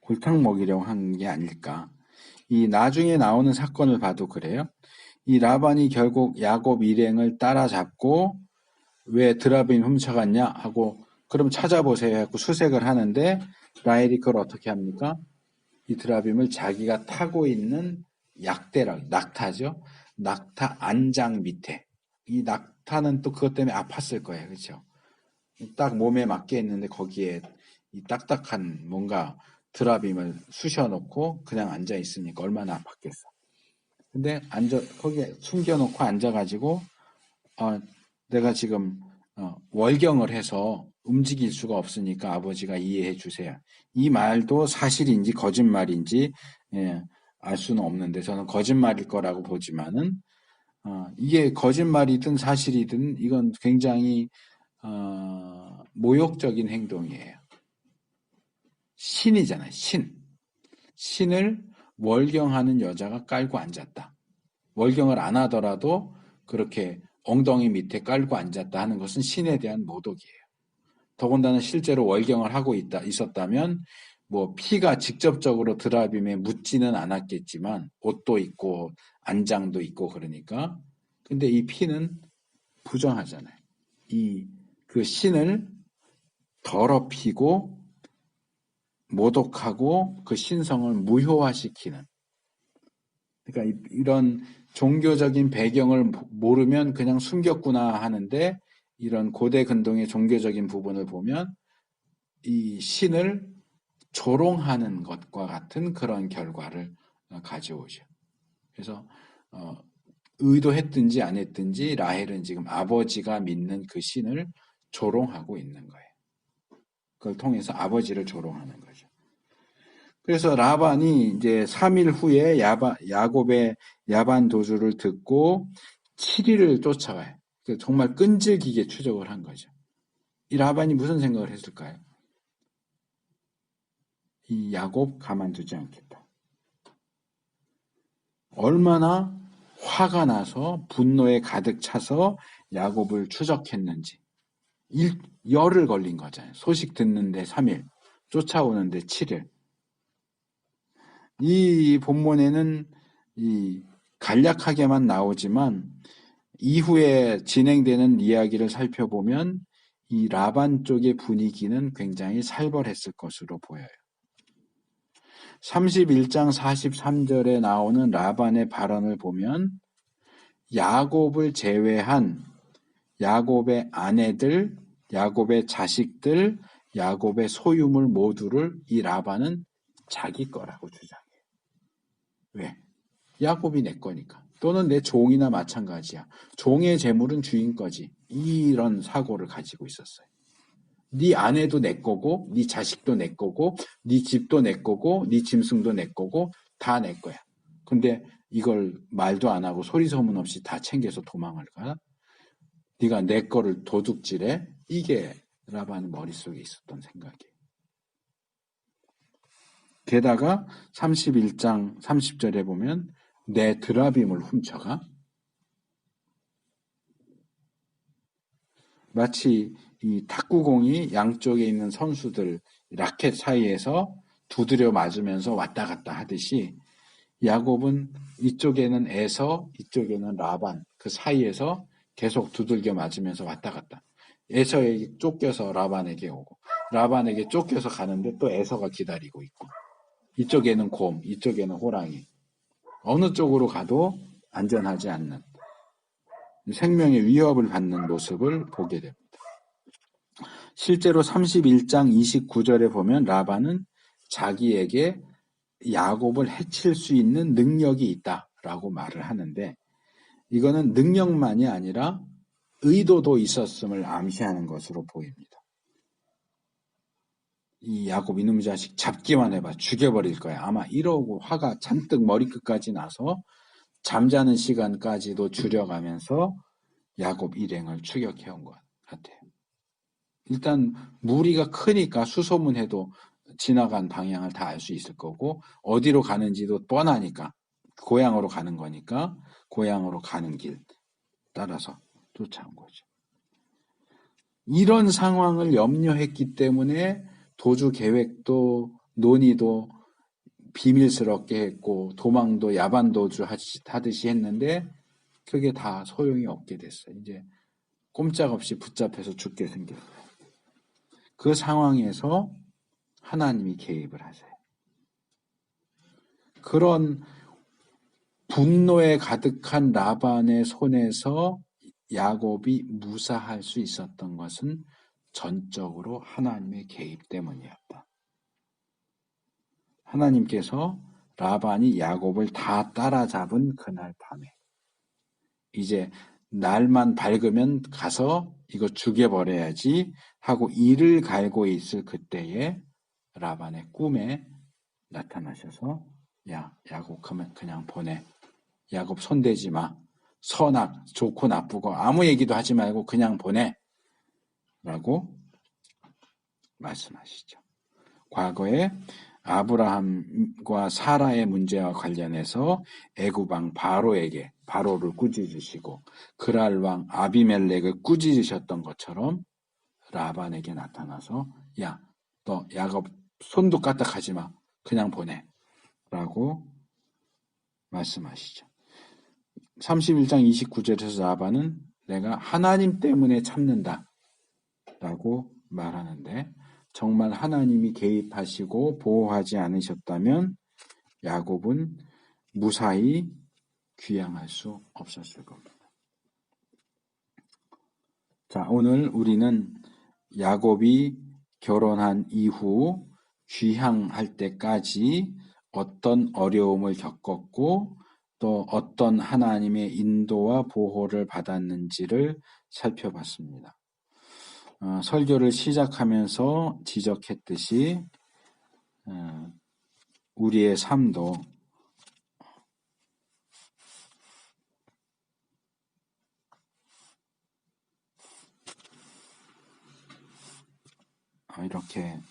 골탕 먹이려고 한 게 아닐까. 이 나중에 나오는 사건을 봐도 그래요. 이 라반이 결국 야곱 일행을 따라잡고 왜 드라빔 훔쳐갔냐 하고 그럼 찾아보세요 하고 수색을 하는데 라헬이 그걸 어떻게 합니까? 이 드라빔을 자기가 타고 있는 낙타죠. 낙타 안장 밑에. 이 낙타는 또 그것 때문에 아팠을 거예요. 그렇죠? 딱 몸에 맞게 했는데 거기에 이 딱딱한 뭔가 드라빔을 쑤셔놓고 그냥 앉아 있으니까 얼마나 아팠겠어. 근데 거기에 숨겨놓고 앉아가지고 내가 지금 월경을 해서 움직일 수가 없으니까 아버지가 이해해 주세요. 이 말도 사실인지 거짓말인지 알 수는 없는데 저는 거짓말일 거라고 보지만은 이게 거짓말이든 사실이든 이건 굉장히 모욕적인 행동이에요. 신이잖아요. 신을 월경하는 여자가 깔고 앉았다. 월경을 안 하더라도 그렇게 엉덩이 밑에 깔고 앉았다 하는 것은 신에 대한 모독이에요. 더군다나 실제로 월경을 하고 있었다면 뭐 피가 직접적으로 드라빔에 묻지는 않았겠지만 옷도 있고 안장도 있고 그러니까 근데 이 피는 부정하잖아요. 그 신을 더럽히고 모독하고 그 신성을 무효화시키는 그러니까 이런 종교적인 배경을 모르면 그냥 숨겼구나 하는데 이런 고대 근동의 종교적인 부분을 보면 이 신을 조롱하는 것과 같은 그런 결과를 가져오죠. 그래서 의도했든지 안 했든지 라헬은 지금 아버지가 믿는 그 신을 조롱하고 있는 거예요. 그걸 통해서 아버지를 조롱하는 거죠. 그래서 라반이 이제 3일 후에 야곱의 야반 도주를 듣고 7일을 쫓아가요. 정말 끈질기게 추적을 한 거죠. 이 라반이 무슨 생각을 했을까요? 이 야곱 가만두지 않겠다. 얼마나 화가 나서 분노에 가득 차서 야곱을 추적했는지. 열흘 걸린 거잖아요. 소식 듣는데 3일, 쫓아오는데 7일. 이 본문에는 이 간략하게만 나오지만 이후에 진행되는 이야기를 살펴보면 이 라반 쪽의 분위기는 굉장히 살벌했을 것으로 보여요. 31장 43절에 나오는 라반의 발언을 보면 야곱을 제외한 야곱의 아내들, 야곱의 자식들, 야곱의 소유물 모두를 이 라반은 자기 거라고 주장해요. 왜? 야곱이 내 거니까. 또는 내 종이나 마찬가지야. 종의 재물은 주인 거지. 이런 사고를 가지고 있었어요. 네 아내도 내 거고, 네 자식도 내 거고, 네 집도 내 거고, 네 짐승도 내 거고, 다 내 거야. 근데 이걸 말도 안 하고 소리 소문 없이 다 챙겨서 도망을 가? 네가 내 거를 도둑질해? 이게 라반의 머릿속에 있었던 생각이에요. 게다가 31장 30절에 보면 내 드라빔을 훔쳐가? 마치 이 탁구공이 양쪽에 있는 선수들 라켓 사이에서 두드려 맞으면서 왔다 갔다 하듯이 야곱은 이쪽에는 에서 이쪽에는 라반 그 사이에서 계속 두들겨 맞으면서 왔다 갔다. 에서에게 쫓겨서 라반에게 오고 라반에게 쫓겨서 가는데 또 에서가 기다리고 있고 이쪽에는 곰, 이쪽에는 호랑이. 어느 쪽으로 가도 안전하지 않는 생명의 위협을 받는 모습을 보게 됩니다. 실제로 31장 29절에 보면 라반은 자기에게 야곱을 해칠 수 있는 능력이 있다라고 말을 하는데 이거는 능력만이 아니라 의도도 있었음을 암시하는 것으로 보입니다. 이 야곱 이놈의 자식 잡기만 해봐 죽여버릴 거야. 아마 이러고 화가 잔뜩 머리끝까지 나서 잠자는 시간까지도 줄여가면서 야곱 일행을 추격해온 것 같아요. 일단 무리가 크니까 수소문해도 지나간 방향을 다 알 수 있을 거고 어디로 가는지도 뻔하니까 고향으로 가는 거니까 고향으로 가는 길 따라서 쫓아온 거죠. 이런 상황을 염려했기 때문에 도주 계획도 논의도 비밀스럽게 했고 도망도 야반도주 하듯이 했는데 그게 다 소용이 없게 됐어요. 이제 꼼짝없이 붙잡혀서 죽게 생겼어요. 그 상황에서 하나님이 개입을 하세요. 그런 분노에 가득한 라반의 손에서 야곱이 무사할 수 있었던 것은 전적으로 하나님의 개입 때문이었다. 하나님께서 라반이 야곱을 다 따라잡은 그날 밤에 이제 날만 밝으면 가서 이거 죽여버려야지 하고 이를 갈고 있을 그때에 라반의 꿈에 나타나셔서 야 야곱 그냥 보내. 야곱 손대지 마. 선악 좋고 나쁘고 아무 얘기도 하지 말고 그냥 보내. 라고 말씀하시죠. 과거에 아브라함과 사라의 문제와 관련해서 애굽 왕 바로를 꾸짖으시고 그랄 왕 아비멜렉을 꾸짖으셨던 것처럼 라반에게 나타나서 야, 너 야곱 손도 까딱하지 마. 그냥 보내. 라고 말씀하시죠. 31장 29절에서 라반은 내가 하나님 때문에 참는다. 라고 말하는데 정말 하나님이 개입하시고 보호하지 않으셨다면 야곱은 무사히 귀향할 수 없었을 겁니다. 자, 오늘 우리는 야곱이 결혼한 이후 귀향할 때까지 어떤 어려움을 겪었고 또 어떤 하나님의 인도와 보호를 받았는지를 살펴봤습니다. 설교를 시작하면서 지적했듯이 우리의 삶도 이렇게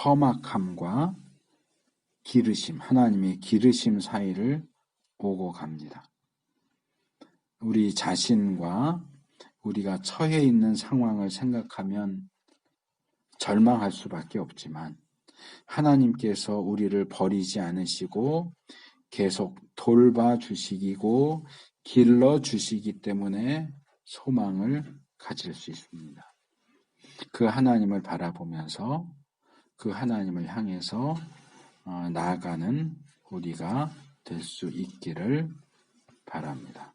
험악함과 기르심, 하나님의 기르심 사이를 오고 갑니다. 우리 자신과 우리가 처해 있는 상황을 생각하면 절망할 수밖에 없지만 하나님께서 우리를 버리지 않으시고 계속 돌봐주시고 길러주시기 때문에 소망을 가질 수 있습니다. 그 하나님을 바라보면서 그 하나님을 향해서 나아가는 우리가 될 수 있기를 바랍니다.